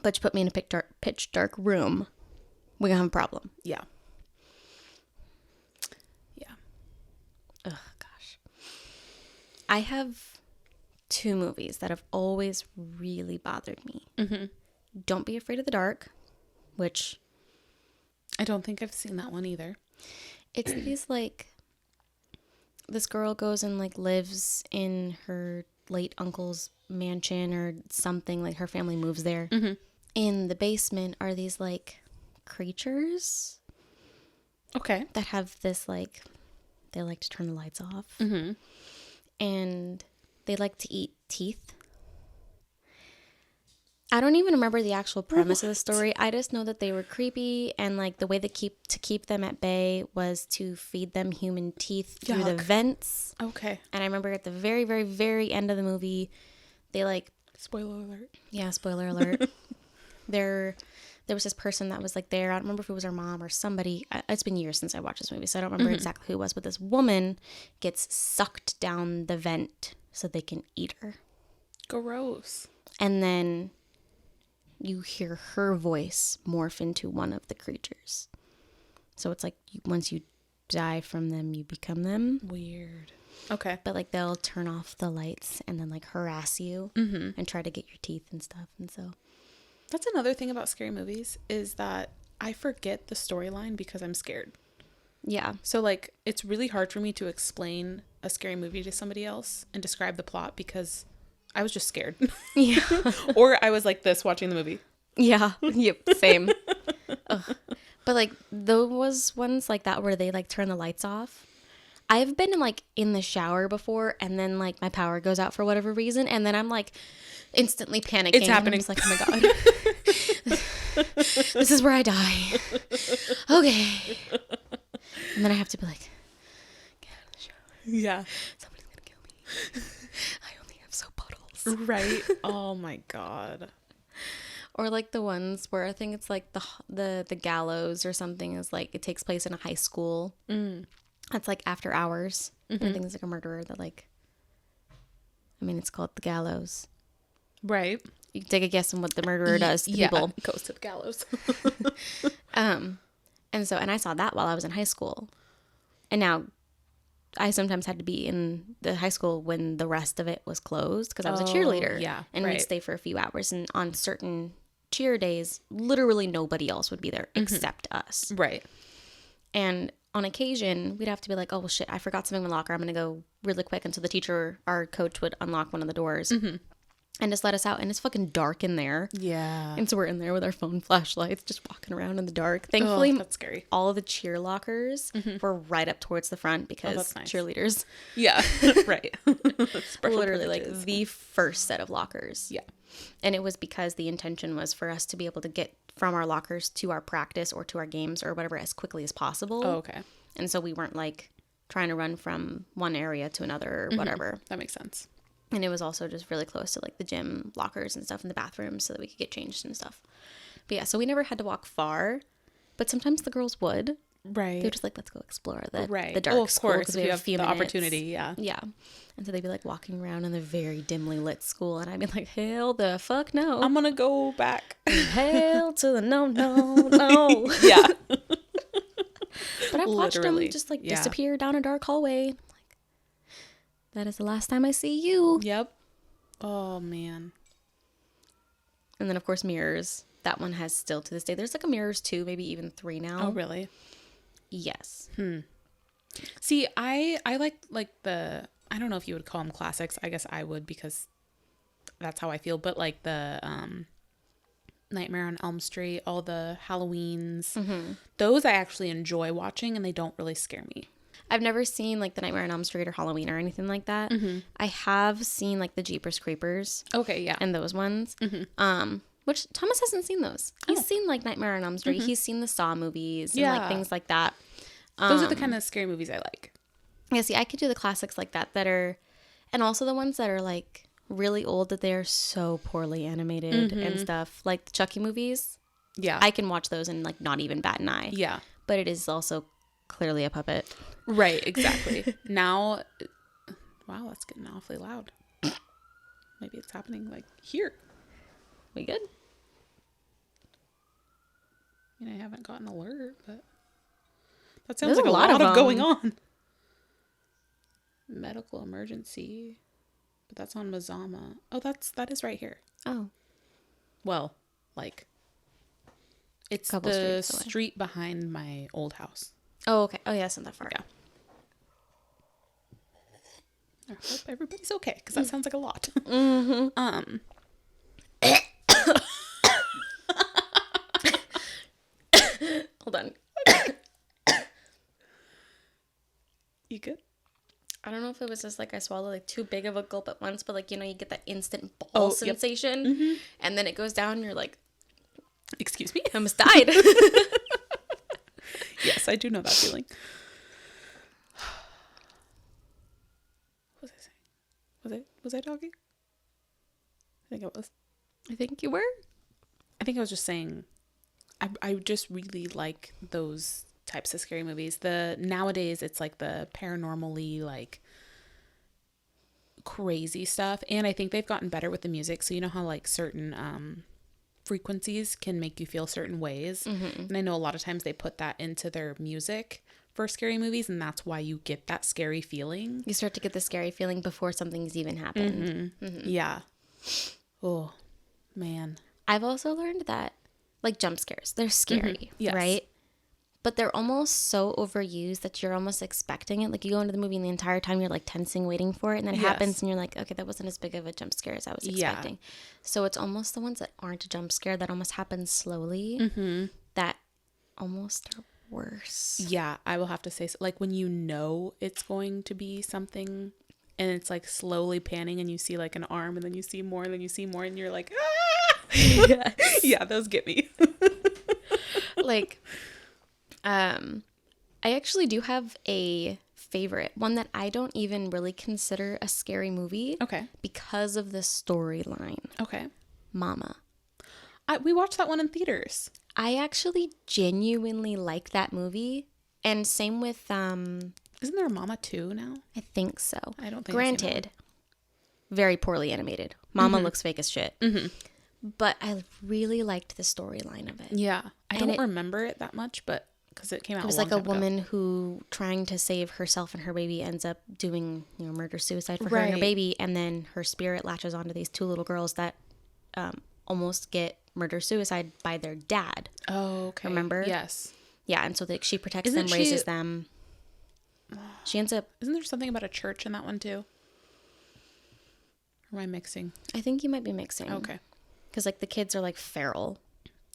But you put me in a pitch dark room, we're going to have a problem. Yeah. Yeah. Oh, gosh. I have 2 movies that have always really bothered me. Mm-hmm. Don't Be Afraid of the Dark, which... I don't think I've seen that one either. It's these, like... This girl goes and, like, lives in her late uncle's mansion or something. Like, her family moves there. Mm-hmm. In the basement are these, like, creatures. Okay. That have this, like... They like to turn the lights off. Mm-hmm. And they like to eat teeth. I don't even remember the actual premise of the story. I just know that they were creepy, and like the way to keep them at bay was to feed them human teeth through the vents. Okay. And I remember at the very, very, very end of the movie, they like... Spoiler alert. Yeah, spoiler alert. There was this person that was like there. I don't remember if it was her mom or somebody. It's been years since I watched this movie, so I don't remember exactly who it was. But this woman gets sucked down the vent so they can eat her. Gross. And then you hear her voice morph into one of the creatures. So it's like once you die from them, you become them. Weird. Okay. But like they'll turn off the lights and then like harass you and try to get your teeth and stuff. And so that's another thing about scary movies is that I forget the storyline because I'm scared. Yeah. So like it's really hard for me to explain a scary movie to somebody else and describe the plot because I was just scared. Yeah. Or I was like this watching the movie. Yeah. Yep. Same. Ugh. But like those ones like that where they like turn the lights off. I've been like in the shower before and then like my power goes out for whatever reason and then I'm like instantly panicking. It's happening. I'm just like, oh my God. This is where I die. Okay. And then I have to be like, get out of the shower. Yeah. Somebody's gonna kill me. I only have soap bottles. Right. Oh my God. Or like the ones where I think it's like the gallows or something is like it takes place in a high school. That's like after hours. I think it's like a murderer that like, I mean, it's called the gallows. Right. You can take a guess on what the murderer does to people. It goes to the gallows. And I saw that while I was in high school. And now I sometimes had to be in the high school when the rest of it was closed because I was a cheerleader. Yeah. And we'd stay for a few hours. And on certain cheer days, literally nobody else would be there except us. Right. And on occasion, we'd have to be like, oh, well, shit, I forgot something in my locker. I'm going to go really quick. And so the teacher, our coach, would unlock one of the doors and just let us out. And it's fucking dark in there. Yeah. And so we're in there with our phone flashlights, just walking around in the dark. Thankfully, that's scary. All of the cheer lockers were right up towards the front because nice. cheerleaders. Yeah. Right. Literally like the first set of lockers. Yeah. And it was because the intention was for us to be able to get from our lockers to our practice or to our games or whatever as quickly as possible. Oh, okay. And so we weren't like trying to run from one area to another or whatever. That makes sense. And it was also just really close to like the gym lockers and stuff in the bathrooms so that we could get changed and stuff. But yeah, so we never had to walk far, but sometimes the girls would. Right. They would just like, let's go explore the dark of school. course, We have a few the minutes. opportunity. Yeah. Yeah. And so they'd be like walking around in the very dimly lit school. And I'd be like, hell the fuck no. I'm going to go back. Hell to the no. Yeah. But I've watched them just like disappear down a dark hallway. I'm like, that is the last time I see you. Yep. Oh, man. And then, of course, Mirrors. That one has still to this day. There's like a Mirrors 2, maybe even 3 now. Oh, really? Yes. See, I like the, I don't know if you would call them classics. I guess I would because that's how I feel. But like the Nightmare on Elm Street, all the Halloweens. Mm-hmm. Those I actually enjoy watching, and they don't really scare me. I've never seen like the Nightmare on Elm Street or Halloween or anything like that. Mm-hmm. I have seen like the Jeepers Creepers Okay, yeah. and those ones. Mm-hmm. Which Thomas hasn't seen those. He's seen like Nightmare on Elm Street. He's seen the Saw movies and like things like that. Those are the kind of scary movies I like. Yeah, see, I could do the classics like that are, and also the ones that are like really old that they're so poorly animated and stuff. Like the Chucky movies. Yeah. I can watch those and like not even bat an eye. Yeah. But it is also clearly a puppet. Right, exactly. Now, wow, that's getting awfully loud. Maybe it's happening like here. We good? I mean, I haven't gotten an alert, but that sounds There's like a a lot lot of of going them. on. Medical emergency, but that's on Mazama. Oh, that is right here. Oh. Well, like it's Couple the streets away. street behind my old house. Oh, okay. Oh, yeah, it's not that far. Yeah. I hope everybody's okay because that sounds like a lot. Mm-hmm. Hold on. You good? I don't know if it was just like I swallowed like too big of a gulp at once, but like, you know, you get that instant ball sensation and then it goes down and you're like, Excuse me? I almost died. Yes, I do know that feeling. What was I saying? Was I talking? I think I was. I think you were. I think I was just saying I just really like those types of scary movies. Nowadays it's like the paranormally like crazy stuff, and I think they've gotten better with the music. So you know how like certain frequencies can make you feel certain ways, and I know a lot of times they put that into their music for scary movies, and that's why you get that scary feeling. You start to get the scary feeling before something's even happened. Yeah. Oh man. I've also learned that like jump scares, they're scary, Yes. right? But they're almost so overused that you're almost expecting it. Like you go into the movie and the entire time you're like tensing, waiting for it. And then it happens and you're like, okay, that wasn't as big of a jump scare as I was expecting. So it's almost the ones that aren't a jump scare that almost happen slowly that almost are worse. Yeah, I will have to say, so, like when you know it's going to be something and it's like slowly panning and you see like an arm and then you see more and then you see more and you're like, ah! Yes. Yeah, those get me. Like, I actually do have a favorite, one that I don't even really consider a scary movie. Okay. Because of the storyline. Okay. Mama. We watched that one in theaters. I actually genuinely like that movie. And same with, Isn't there a Mama 2 now? I think so. I don't think I've seen Granted, very poorly animated. Mama looks fake as shit. But I really liked the storyline of it. Yeah. I And don't remember it that much, but because it came out It was a long like a time ago. woman who, trying to save herself and her baby, ends up doing, murder-suicide for her and her Right. baby. And then her spirit latches onto these two little girls that almost get murder-suicide by their dad. Oh, okay. Remember? Yes. Yeah, and so she protects Isn't them, she- raises them. She ends up... Isn't there something about a church in that one too? Or am I mixing? I think you might be mixing. Okay. Because, like, the kids are, like, feral.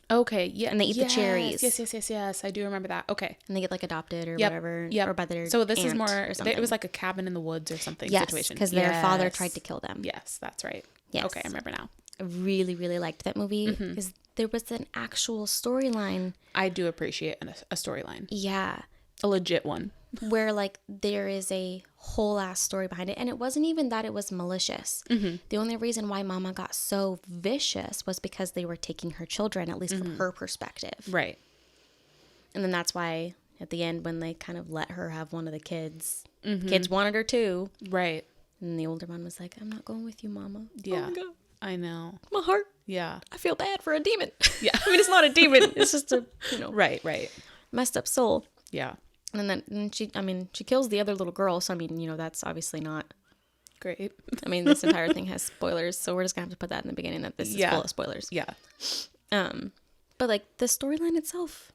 Okay, yeah. And they eat the cherries. Yes. I do remember that. Okay. And they get, like, adopted or Yep, whatever. yep. Or by their So this is aunt more, or something. it was like a cabin in the woods or something yes, situation. because their father Yes. tried to kill them. Yes, that's right. Yes. Okay, I remember now. I really, really liked that movie because there was an actual storyline. I do appreciate a storyline. Yeah. A legit one. Where, like, there is a whole ass story behind it. And it wasn't even that it was malicious. The only reason why Mama got so vicious was because they were taking her children, at least from her perspective. Right. And then that's why at the end, when they kind of let her have one of the kids, kids wanted her too. Right. And the older one was like, I'm not going with you, Mama. Yeah. Oh my God. I know. My heart. Yeah. I feel bad for a demon. Yeah. I mean, it's not a demon. It's just a, Right. messed up soul. Yeah. And then she kills the other little girl. So, I mean, that's obviously not. Great. I mean, this entire thing has spoilers. So we're just going to have to put that in the beginning that this is full of spoilers. Yeah. But, like, the storyline itself,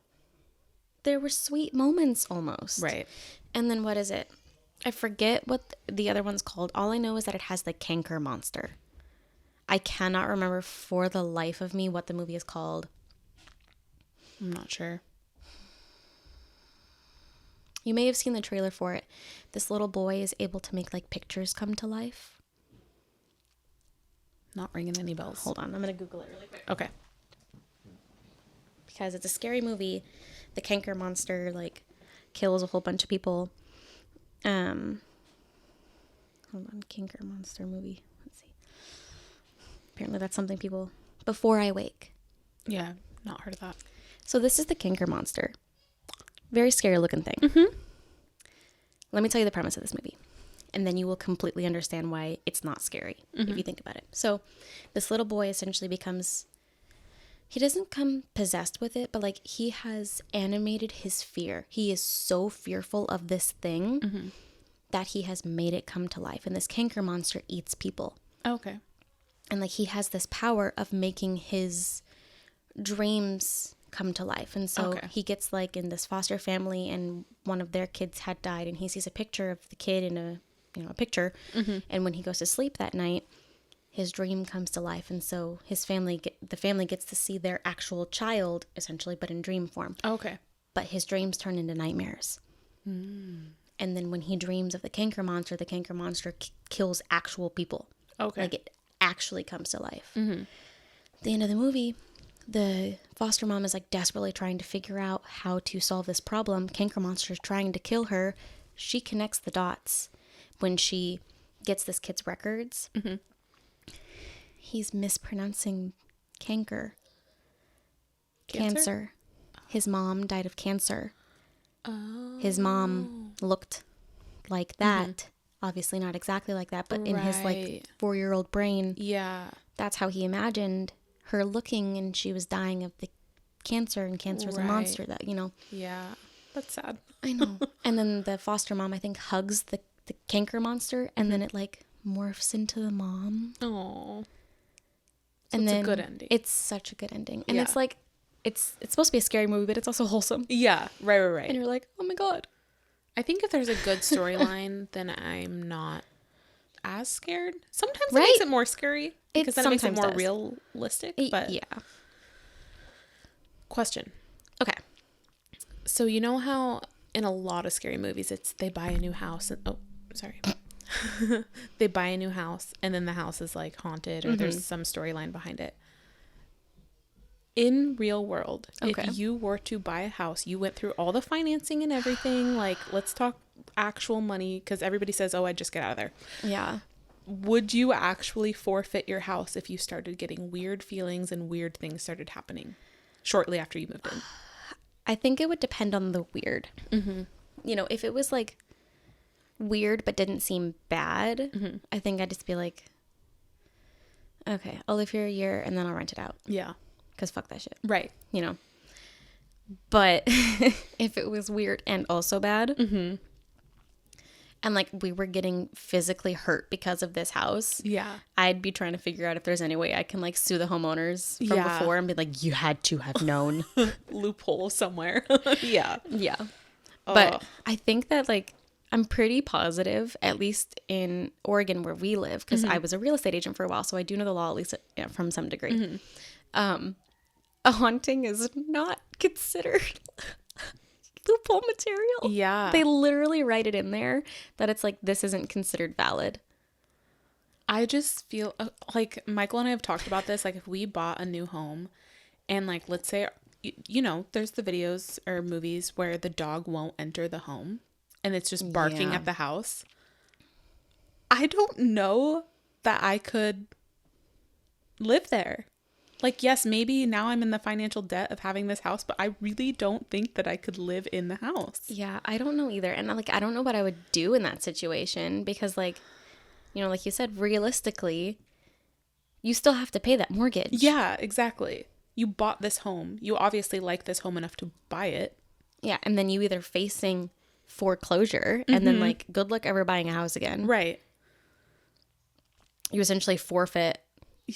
there were sweet moments almost. Right. And then what is it? I forget what the other one's called. All I know is that it has the canker monster. I cannot remember for the life of me what the movie is called. I'm not sure. You may have seen the trailer for it. This little boy is able to make like pictures come to life. Not ringing any bells. Hold on, I'm gonna Google it really quick. Okay. Because it's a scary movie. The canker monster like kills a whole bunch of people. Hold on, canker monster movie. Let's see. Apparently that's something people Before I Wake. Yeah, not heard of that. So this is the canker monster. Very scary looking thing. Mm-hmm. Let me tell you the premise of this movie. And then you will completely understand why it's not scary if you think about it. So this little boy essentially becomes, he doesn't come possessed with it, but like he has animated his fear. He is so fearful of this thing that he has made it come to life. And this canker monster eats people. Okay. And like he has this power of making his dreams come to life. And so he gets like in this foster family, and one of their kids had died, and he sees a picture of the kid in a picture. And when he goes to sleep that night, his dream comes to life. And so the family gets to see their actual child essentially, but in dream form. Okay. But his dreams turn into nightmares. And then when he dreams of the canker monster kills actual people. Okay. Like it actually comes to life. At the end of the movie, the foster mom is like desperately trying to figure out how to solve this problem. Canker monster is trying to kill her. She connects the dots when she gets this kid's records. He's mispronouncing canker. Cancer. His mom died of cancer. Oh. His mom looked like that. Obviously not exactly like that, but in his like 4-year-old brain, that's how he imagined her looking, and she was dying of the cancer, and cancer is a monster that, Yeah, that's sad. I know. And then the foster mom, I think, hugs the canker monster, and then it like morphs into the mom. Oh. And it's then a good ending. It's such a good ending. And it's like, it's supposed to be a scary movie, but it's also wholesome. Yeah, right. And you're like, oh my God. I think if there's a good storyline, then I'm not as scared. Sometimes it makes it more scary because then it makes it more realistic. But yeah. Question. Okay. So you know how in a lot of scary movies they buy a new house and they buy a new house and then the house is like haunted or there's some storyline behind it. In real world, if you were to buy a house, you went through all the financing and everything, like let's talk actual money, because everybody says, oh, I'd just get out of there. Yeah. Would you actually forfeit your house if you started getting weird feelings and weird things started happening shortly after you moved in? I think it would depend on the weird. If it was like weird but didn't seem bad, I think I'd just be like, okay, I'll live here a year and then I'll rent it out. Yeah. Because fuck that shit. Right. But if it was weird and also bad, and like we were getting physically hurt because of this house, I'd be trying to figure out if there's any way I can like sue the homeowners from before and be like, you had to have known. Loophole somewhere. Yeah. But I think that like I'm pretty positive, at least in Oregon where we live, because I was a real estate agent for a while, so I do know the law at least from some degree. A haunting is not considered loophole material. Yeah. They literally write it in there that it's like, this isn't considered valid. I just feel like Michael and I have talked about this. Like if we bought a new home and like, let's say, there's the videos or movies where the dog won't enter the home and it's just barking at the house. I don't know that I could live there. Like, yes, maybe now I'm in the financial debt of having this house, but I really don't think that I could live in the house. Yeah, I don't know either. And like, I don't know what I would do in that situation because like, like you said, realistically, you still have to pay that mortgage. Yeah, exactly. You bought this home. You obviously like this home enough to buy it. Yeah, and then you either facing foreclosure and then like, good luck ever buying a house again. Right. You essentially forfeit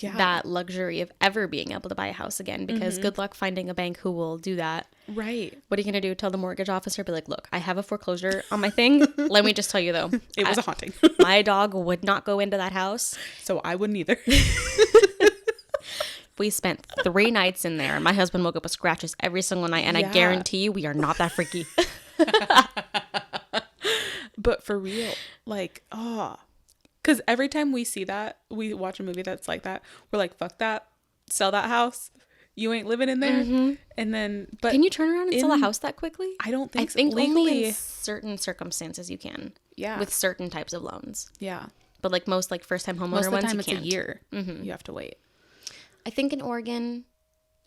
that luxury of ever being able to buy a house again because good luck finding a bank who will do that. Right. What are you going to do? Tell the mortgage officer, be like, look, I have a foreclosure on my thing. Let me just tell you, though. It was a haunting. My dog would not go into that house. So I wouldn't either. We spent 3 nights in there. My husband woke up with scratches every single night. And I guarantee you, we are not that freaky. But for real, like, because every time we see that, we watch a movie that's like that, we're like, fuck that, sell that house. You ain't living in there. Mm-hmm. And then, but can you turn around and sell a house that quickly? I don't think I think legally. only in certain circumstances you can. Yeah. With certain types of loans. Yeah. But like most like first time homeowner Most of the ones, time you it's can't. a year. Mm-hmm. You have to wait. I think in Oregon,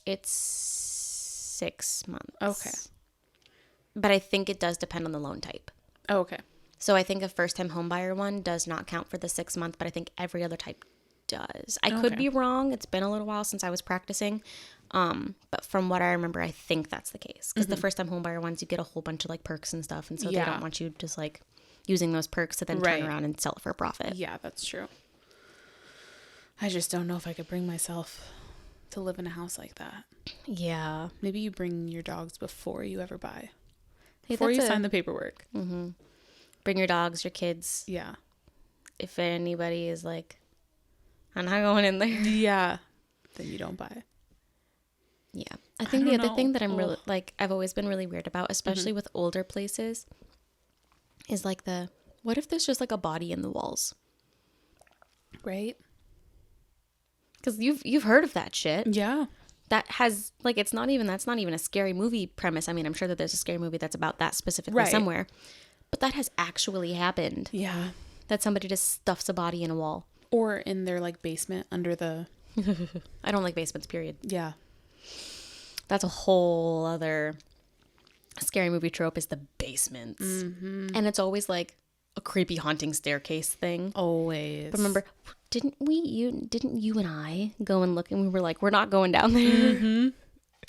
it's 6 months. Okay. But I think it does depend on the loan type. Oh, okay. So I think a first time home buyer one does not count for the 6 month, but I think every other type does. I could be wrong. It's been a little while since I was practicing. But from what I remember, I think that's the case. Because the first time home buyer ones, you get a whole bunch of like perks and stuff. And so they don't want you just like using those perks to then turn around and sell it for a profit. Yeah, that's true. I just don't know if I could bring myself to live in a house like that. Yeah. Maybe you bring your dogs before you ever buy. Hey, before you sign the paperwork. Mm-hmm. Bring your dogs, your kids. Yeah. If anybody is like, I'm not going in there. Yeah. Then you don't buy. Yeah. I think the other thing that I'm really, like, I've always been really weird about, especially with older places, is like what if there's just like a body in the walls? Right? Because you've heard of that shit. Yeah. That has, like, that's not even a scary movie premise. I mean, I'm sure that there's a scary movie that's about that specifically somewhere. But that has actually happened. Yeah. That somebody just stuffs a body in a wall. Or in their, like, basement under the... I don't like basements, period. Yeah. That's a whole other scary movie trope is the basements. Mm-hmm. And it's always, like, a creepy haunting staircase thing. Always. But remember, didn't you and I go and look and we were like, we're not going down there? Mm-hmm.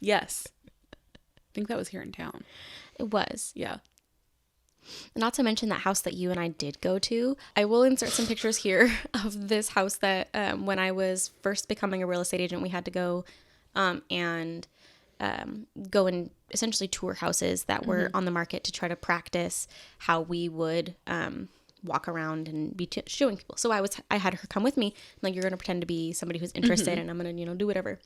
Yes. I think that was here in town. It was. Yeah. Not to mention that house that you and I did go to. I will insert some pictures here of this house that when I was first becoming a real estate agent, we had to go and go and essentially tour houses that were on the market to try to practice how we would walk around and be showing people. So I had her come with me. Like, you're going to pretend to be somebody who's interested and I'm going to, do whatever.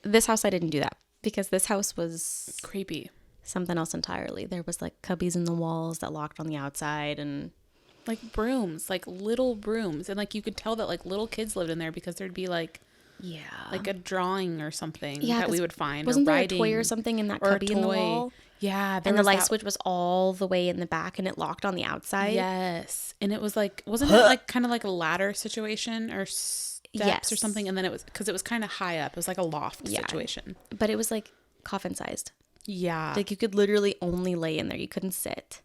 This house, I didn't do that because this house was creepy. Something else entirely. There was like cubbies in the walls that locked on the outside and like brooms, like little brooms. And like you could tell that like little kids lived in there because there'd be like like a drawing or something that we would find. Wasn't there a writing, toy or something in that cubby in the wall? Yeah. And the light switch was all the way in the back and it locked on the outside. Yes. And it was like, wasn't it like kind of like a ladder situation or steps or something? And then it was, because it was kind of high up. It was like a loft situation. But it was like coffin sized. Yeah. Like you could literally only lay in there. You couldn't sit.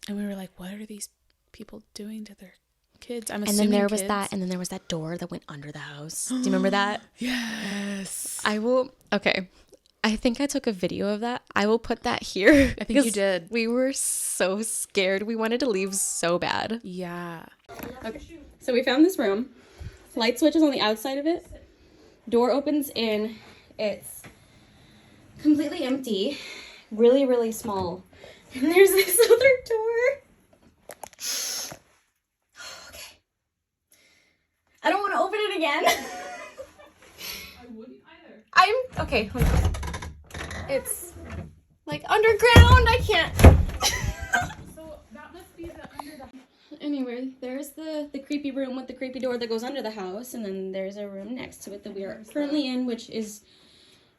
And we were like, what are these people doing to their kids? I'm assuming. And then there was that door that went under the house. Do you remember that? Yes. Okay. I think I took a video of that. I will put that here. I think you did. We were so scared. We wanted to leave so bad. Yeah. Okay. So we found this room. Light switch is on the outside of it. Door opens in. It's completely empty. Really, really small. And there's this other door. Okay. I don't want to open it again. I wouldn't either. Okay, hold on. It's like underground. I can't. So that must be the under the... Anyway, there's the creepy room with the creepy door that goes under the house. And then there's a room next to it that we are currently in, which is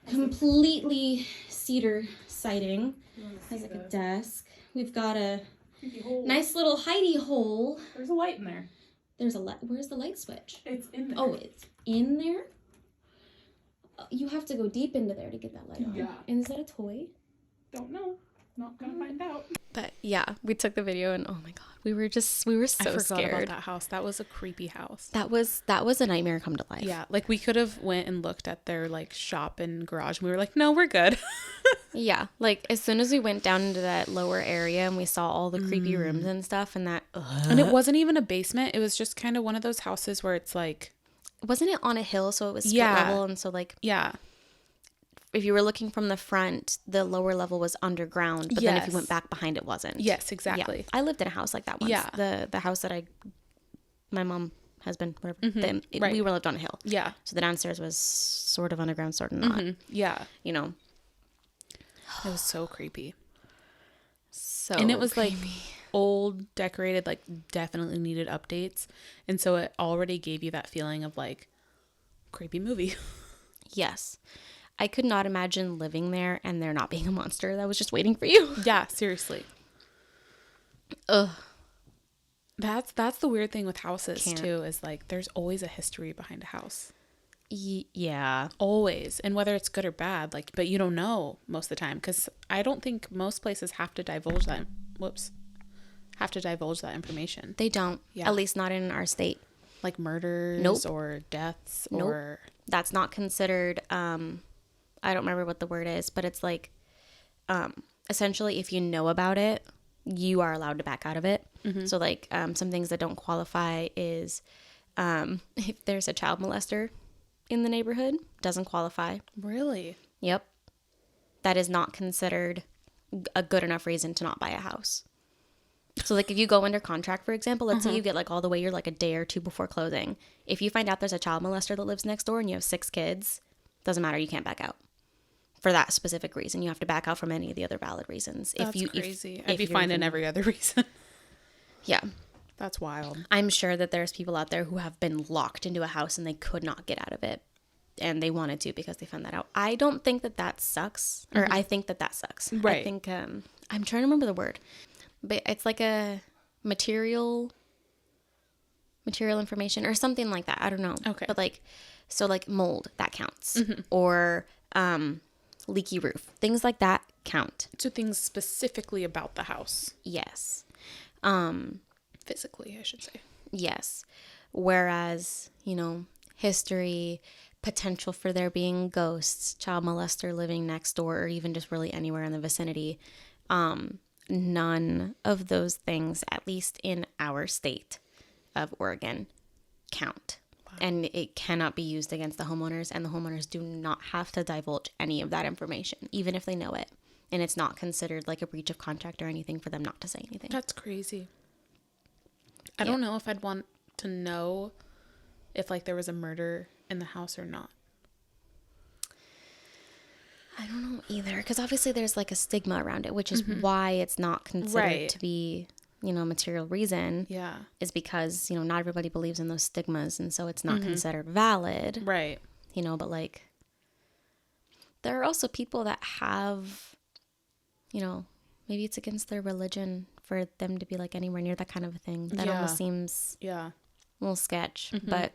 completely cedar siding. Has like a desk. We've got a nice little hidey hole. There's a light in there. There's a light. Where's the light switch? It's in there. Oh, it's in there? You have to go deep into there to get that light on. Yeah. And is that a toy? Don't know. Not gonna find out. But yeah, we took the video and oh my god, we were so scared about that house. That was a creepy house. That was a nightmare come to life. Yeah, like we could have went and looked at their like shop and garage and we were like, no, we're good. Yeah, like as soon as we went down into that lower area and we saw all the creepy rooms and stuff and that and it wasn't even a basement. It was just kind of one of those houses where it's like, wasn't it on a hill, so it was split level, and so like if you were looking from the front, the lower level was underground, but then if you Yes. went back behind, it wasn't. Yes, exactly. Yeah. I lived in a house like that once. Yeah. The house that my mom, husband, whatever, Right. we were lived on a hill. Yeah. So the downstairs was sort of underground, sort of not. Yeah. You know. It was so creepy. So And it was creepy. like old, decorated, like definitely needed updates. And so it already gave you that feeling of like creepy movie. Yes. I could not imagine living there and there not being a monster that was just waiting for you. Yeah, seriously. Ugh. That's the weird thing with houses Can't. too, is like there's always a history behind a house. Yeah. Always. And whether it's good or bad, like, but you don't know most of the time, because I don't think most places have to divulge that. Have to divulge that information. They don't. Yeah. At least not in our state. Like murders Nope. or deaths Nope. or That's not considered, I don't remember what the word is, but it's like, essentially if you know about it, you are allowed to back out of it. So like, some things that don't qualify is, if there's a child molester in the neighborhood, doesn't qualify. Really? Yep. That is not considered a good enough reason to not buy a house. So like if you go under contract, for example, let's say you get like all the way, you're like a day or two before closing. If you find out there's a child molester that lives next door and you have 6 kids, doesn't matter. You can't back out for that specific reason. You have to back out from any of the other valid reasons. That's crazy. I'd be you're finding even- every other reason. Yeah. That's wild. I'm sure that there's people out there who have been locked into a house and they could not get out of it. And they wanted to because they found that out. I don't think that sucks. Or I think that sucks. Right. I think, I'm trying to remember the word. But it's like a material information or something like that. I don't know. Okay. But like, so like mold, that counts. Or leaky roof. Things like that count. So things specifically about the house. Yes. Physically, I should say. Yes. Whereas, history, potential for there being ghosts, child molester living next door, or even just really anywhere in the vicinity, none of those things, at least in our state of Oregon, count. Wow. And it cannot be used against the homeowners, and the homeowners do not have to divulge any of that information, even if they know it. And it's not considered like a breach of contract or anything for them not to say anything. That's crazy. I don't know if I'd want to know if like there was a murder in the house or not. I don't know either, because obviously there's like a stigma around it, which is why it's not considered to be, material reason. Yeah. Is because, not everybody believes in those stigmas, and so it's not considered valid. Right. But like, there are also people that have, maybe it's against their religion for them to be like anywhere near that kind of a thing. That almost seems a little sketch, but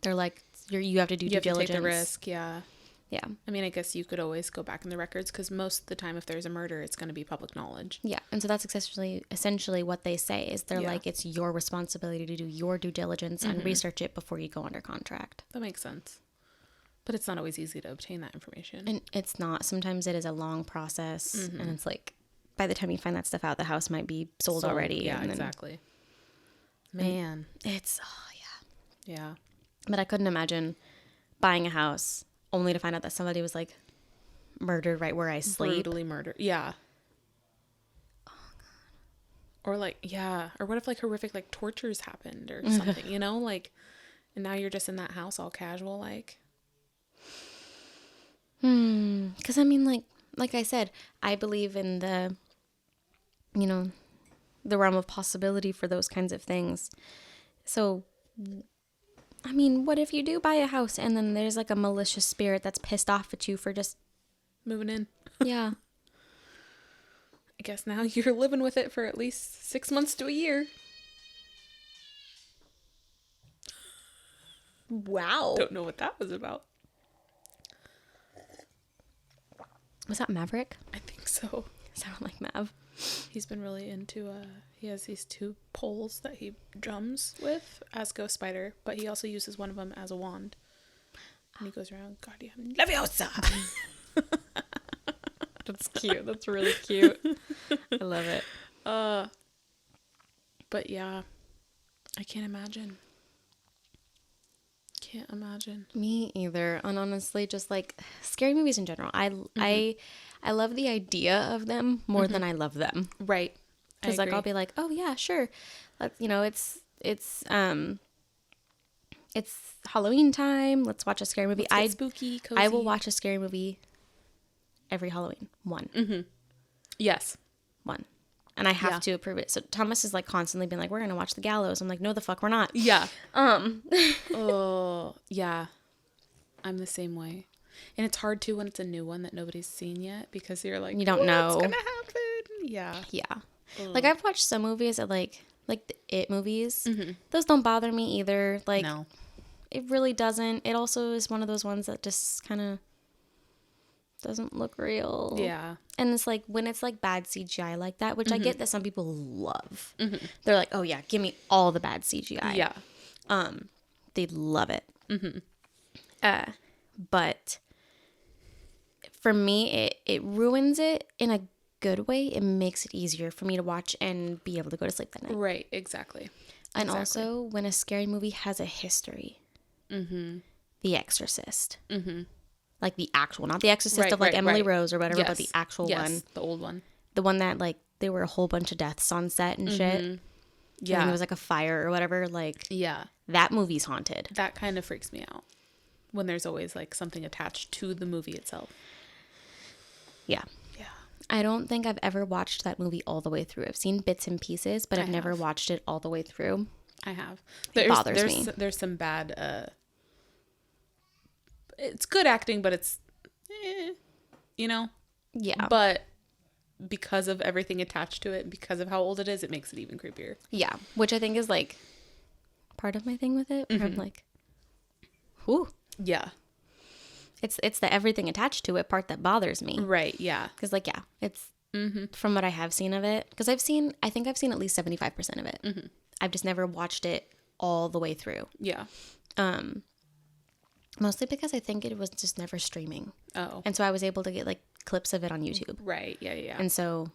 they're like, you have to do due diligence. Take the risk. Yeah. Yeah. I mean, I guess you could always go back in the records, because most of the time if there's a murder, it's going to be public knowledge. Yeah. And so that's essentially what they say is they're like, it's your responsibility to do your due diligence and research it before you go under contract. That makes sense. But it's not always easy to obtain that information. And it's not. Sometimes it is a long process. And it's like, by the time you find that stuff out, the house might be sold already. Yeah, and then exactly. Man. It's, Yeah. But I couldn't imagine buying a house only to find out that somebody was like murdered right where I sleep. Brutally murdered. Yeah. Oh, God. Or like, yeah. Or what if like horrific like tortures happened or something, like, and now you're just in that house all casual, like. Because I mean, like I said, I believe in the realm of possibility for those kinds of things. So, I mean, what if you do buy a house and then there's like a malicious spirit that's pissed off at you for just Moving in. Yeah. I guess now you're living with it for at least 6 months to a year. Wow. Don't know what that was about. Was that Maverick? I think so. Sounded like Mav. He's been really into he has these 2 poles that he drums with as Ghost Spider, but he also uses one of them as a wand. And he goes around, Guardian Leviosa. That's cute. That's really cute. I love it. But yeah, I can't imagine. can't imagine. Me either. And honestly, just like scary movies in general. I love the idea of them more than I love them. Right. Because like I'll be like, oh yeah, sure. You know, it's Halloween time. Let's watch a scary movie. Let's get spooky, cozy. I will watch a scary movie every Halloween. One. Mm-hmm. Yes. One. And I have to approve it. So Thomas is like constantly being like, we're going to watch The Gallows. I'm like, no, the fuck we're not. Yeah. Oh, yeah. I'm the same way. And it's hard too when it's a new one that nobody's seen yet because you're like, you don't know what's going to happen. Yeah. Yeah. Like I've watched some movies that like the It movies. Mm-hmm. Those don't bother me either. Like, no. It really doesn't. It also is one of those ones that just kind of doesn't look real. Yeah. And it's like when it's like bad CGI like that, which I get that some people love. Mm-hmm. They're like, oh yeah, give me all the bad CGI. Yeah. They love it. Mm-hmm. But for me, it ruins it in a good way. It makes it easier for me to watch and be able to go to sleep that night. Right. Exactly. And also when a scary movie has a history. Mm-hmm. The Exorcist. Mm-hmm. Like the actual, not the Exorcist of like Emily Rose or whatever, but the actual one. The old one. The one that like there were a whole bunch of deaths on set and shit. Yeah. And there was like a fire or whatever. Like, yeah. That movie's haunted. That kind of freaks me out. When there's always like something attached to the movie itself. Yeah. Yeah. I don't think I've ever watched that movie all the way through. I've seen bits and pieces, but I've never watched it all the way through. I have. It bothers me. There's some bad, it's good acting, but it's, you know? Yeah. But because of everything attached to it, because of how old it is, it makes it even creepier. Yeah. Which I think is like part of my thing with it. Where I'm like, whew. Yeah. It's the everything attached to it part that bothers me. Right. Yeah. Because like, yeah, it's from what I have seen of it. Because I think I've seen at least 75% of it. Mm-hmm. I've just never watched it all the way through. Yeah. Mostly because I think it was just never streaming. Oh. And so I was able to get like clips of it on YouTube. Right. Yeah. Yeah. And so,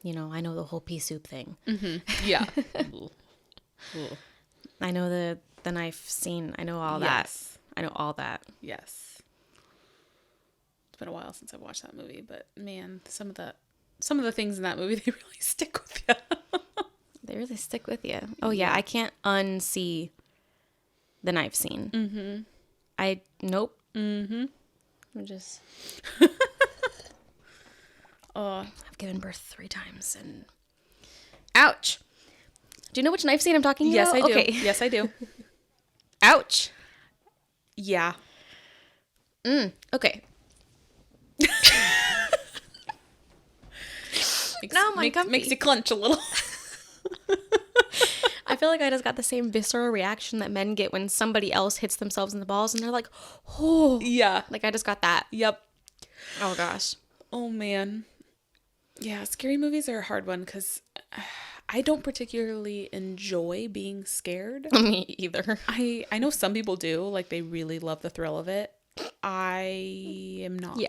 you know, I know the whole pea soup thing. Mm-hmm. Yeah. I know the knife scene. I know all that. I know all that. Yes. It's been a while since I've watched that movie, but man, some of the things in that movie, they really stick with you. They really stick with you. Oh yeah, I can't unsee the knife scene. Mm-hmm. Nope. Mm-hmm. I'm just. I've given birth 3 times and. Ouch. Do you know which knife scene I'm talking about? Yes, I do. Okay. Yes, I do. Ouch. Yeah. Okay. Makes you clench a little. I feel like I just got the same visceral reaction that men get when somebody else hits themselves in the balls and they're like, oh. Yeah. Like I just got that. Yep. Oh gosh. Oh man. Yeah, scary movies are a hard one because I don't particularly enjoy being scared. Me either. I know some people do. Like they really love the thrill of it. I am not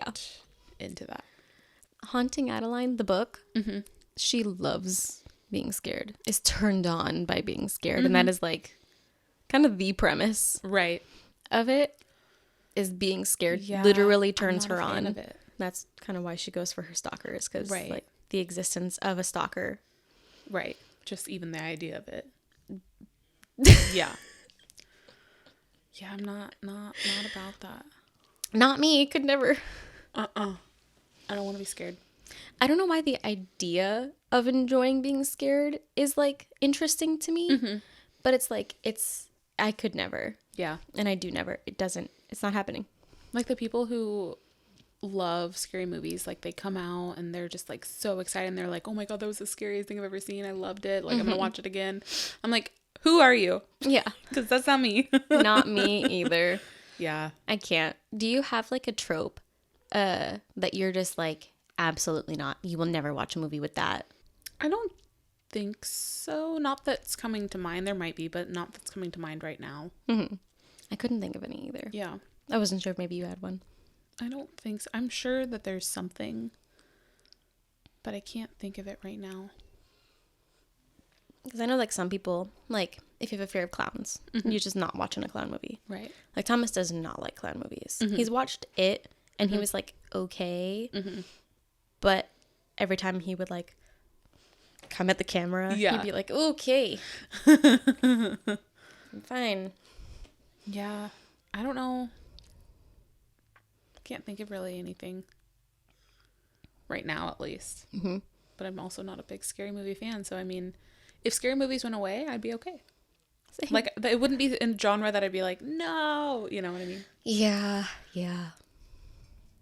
into that. Haunting Adeline, the book, she loves being scared, is turned on by being scared. And that is like kind of the premise of it, is being scared literally turns her on. Of it. That's kind of why she goes for her stalkers, because like the existence of a stalker. Right. Just even the idea of it. Yeah. Yeah, I'm not about that. Not me. Could never. I don't want to be scared. I don't know why the idea of enjoying being scared is like interesting to me, but it's like, I could never. Yeah. And I do never. It's not happening. Like the people who love scary movies, like they come out and they're just like so excited and they're like, oh my God, that was the scariest thing I've ever seen. I loved it. Like I'm going to watch it again. I'm like, who are you? Yeah. Because that's not me. Not me either. Yeah. I can't. Do you have like a trope that you're just like, absolutely not. You will never watch a movie with that? I don't think so. Not that's coming to mind. There might be, but not that's coming to mind right now. I couldn't think of any either. Yeah. I wasn't sure if maybe you had one. I don't think so. I'm sure that there's something, but I can't think of it right now. Because I know like some people, like if you have a fear of clowns, you're just not watching a clown movie. Right. Like, Thomas does not like clown movies. He's watched it, and he was like, okay. But every time he would like come at the camera, he'd be like, okay. I'm fine. Yeah. I don't know. Can't think of really anything. Right now, at least. But I'm also not a big scary movie fan. So, I mean, if scary movies went away, I'd be okay. Same. Like, it wouldn't be in a genre that I'd be like, no. You know what I mean? Yeah.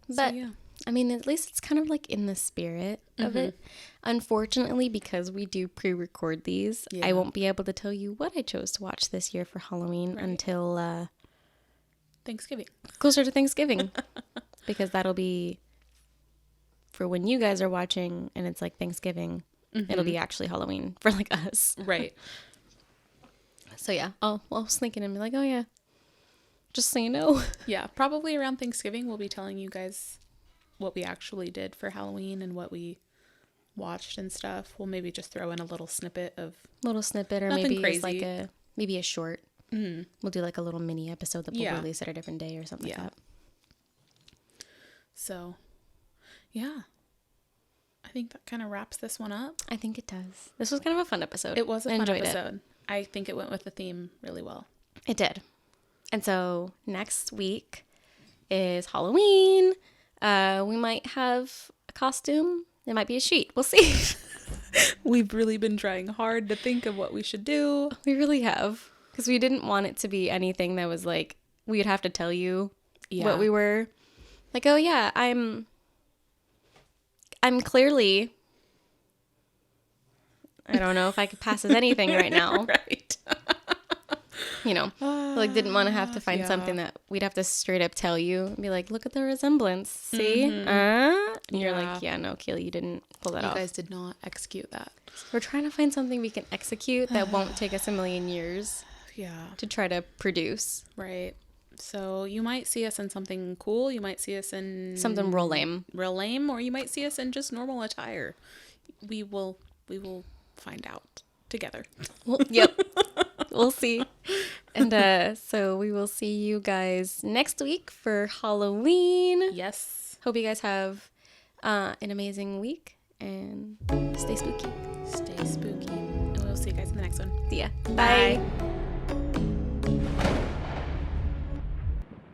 But, yeah. I mean, at least it's kind of like in the spirit of it. Unfortunately, because we do pre-record these, I won't be able to tell you what I chose to watch this year for Halloween until Thanksgiving. Closer to Thanksgiving. Because that'll be for when you guys are watching and it's like Thanksgiving. It'll be actually Halloween for like us. Right. So yeah, I'll sneak in and be like, oh yeah, just so you know. Yeah, probably around Thanksgiving we'll be telling you guys what we actually did for Halloween and what we watched and stuff. We'll maybe just throw in a little snippet or maybe crazy. It's like a short. We'll do like a little mini episode that we'll release at a different day or something like that. So, yeah. I think that kind of wraps this one up. I think it does. This was kind of a fun episode. It was a fun episode. I think it went with the theme really well. It did. And so next week is Halloween. We might have a costume. It might be a sheet. We'll see. We've really been trying hard to think of what we should do. We really have. Because we didn't want it to be anything that was like, we would have to tell you what we were. Like, oh yeah, I'm clearly, I don't know if I could pass as anything right now. Right. You know, like didn't want to have to find something that we'd have to straight up tell you and be like, look at the resemblance. See? And you're like, yeah, no, Kaylee, you didn't pull that off. You guys did not execute that. We're trying to find something we can execute that won't take us a million years. Yeah. To try to produce. Right. So you might see us in something cool. You might see us in something real lame, or you might see us in just normal attire. We will find out together. Well, yep. We'll see. And so we will see you guys next week for Halloween. Yes. Hope you guys have an amazing week and stay spooky. Stay spooky. And we'll see you guys in the next one. See ya. Bye.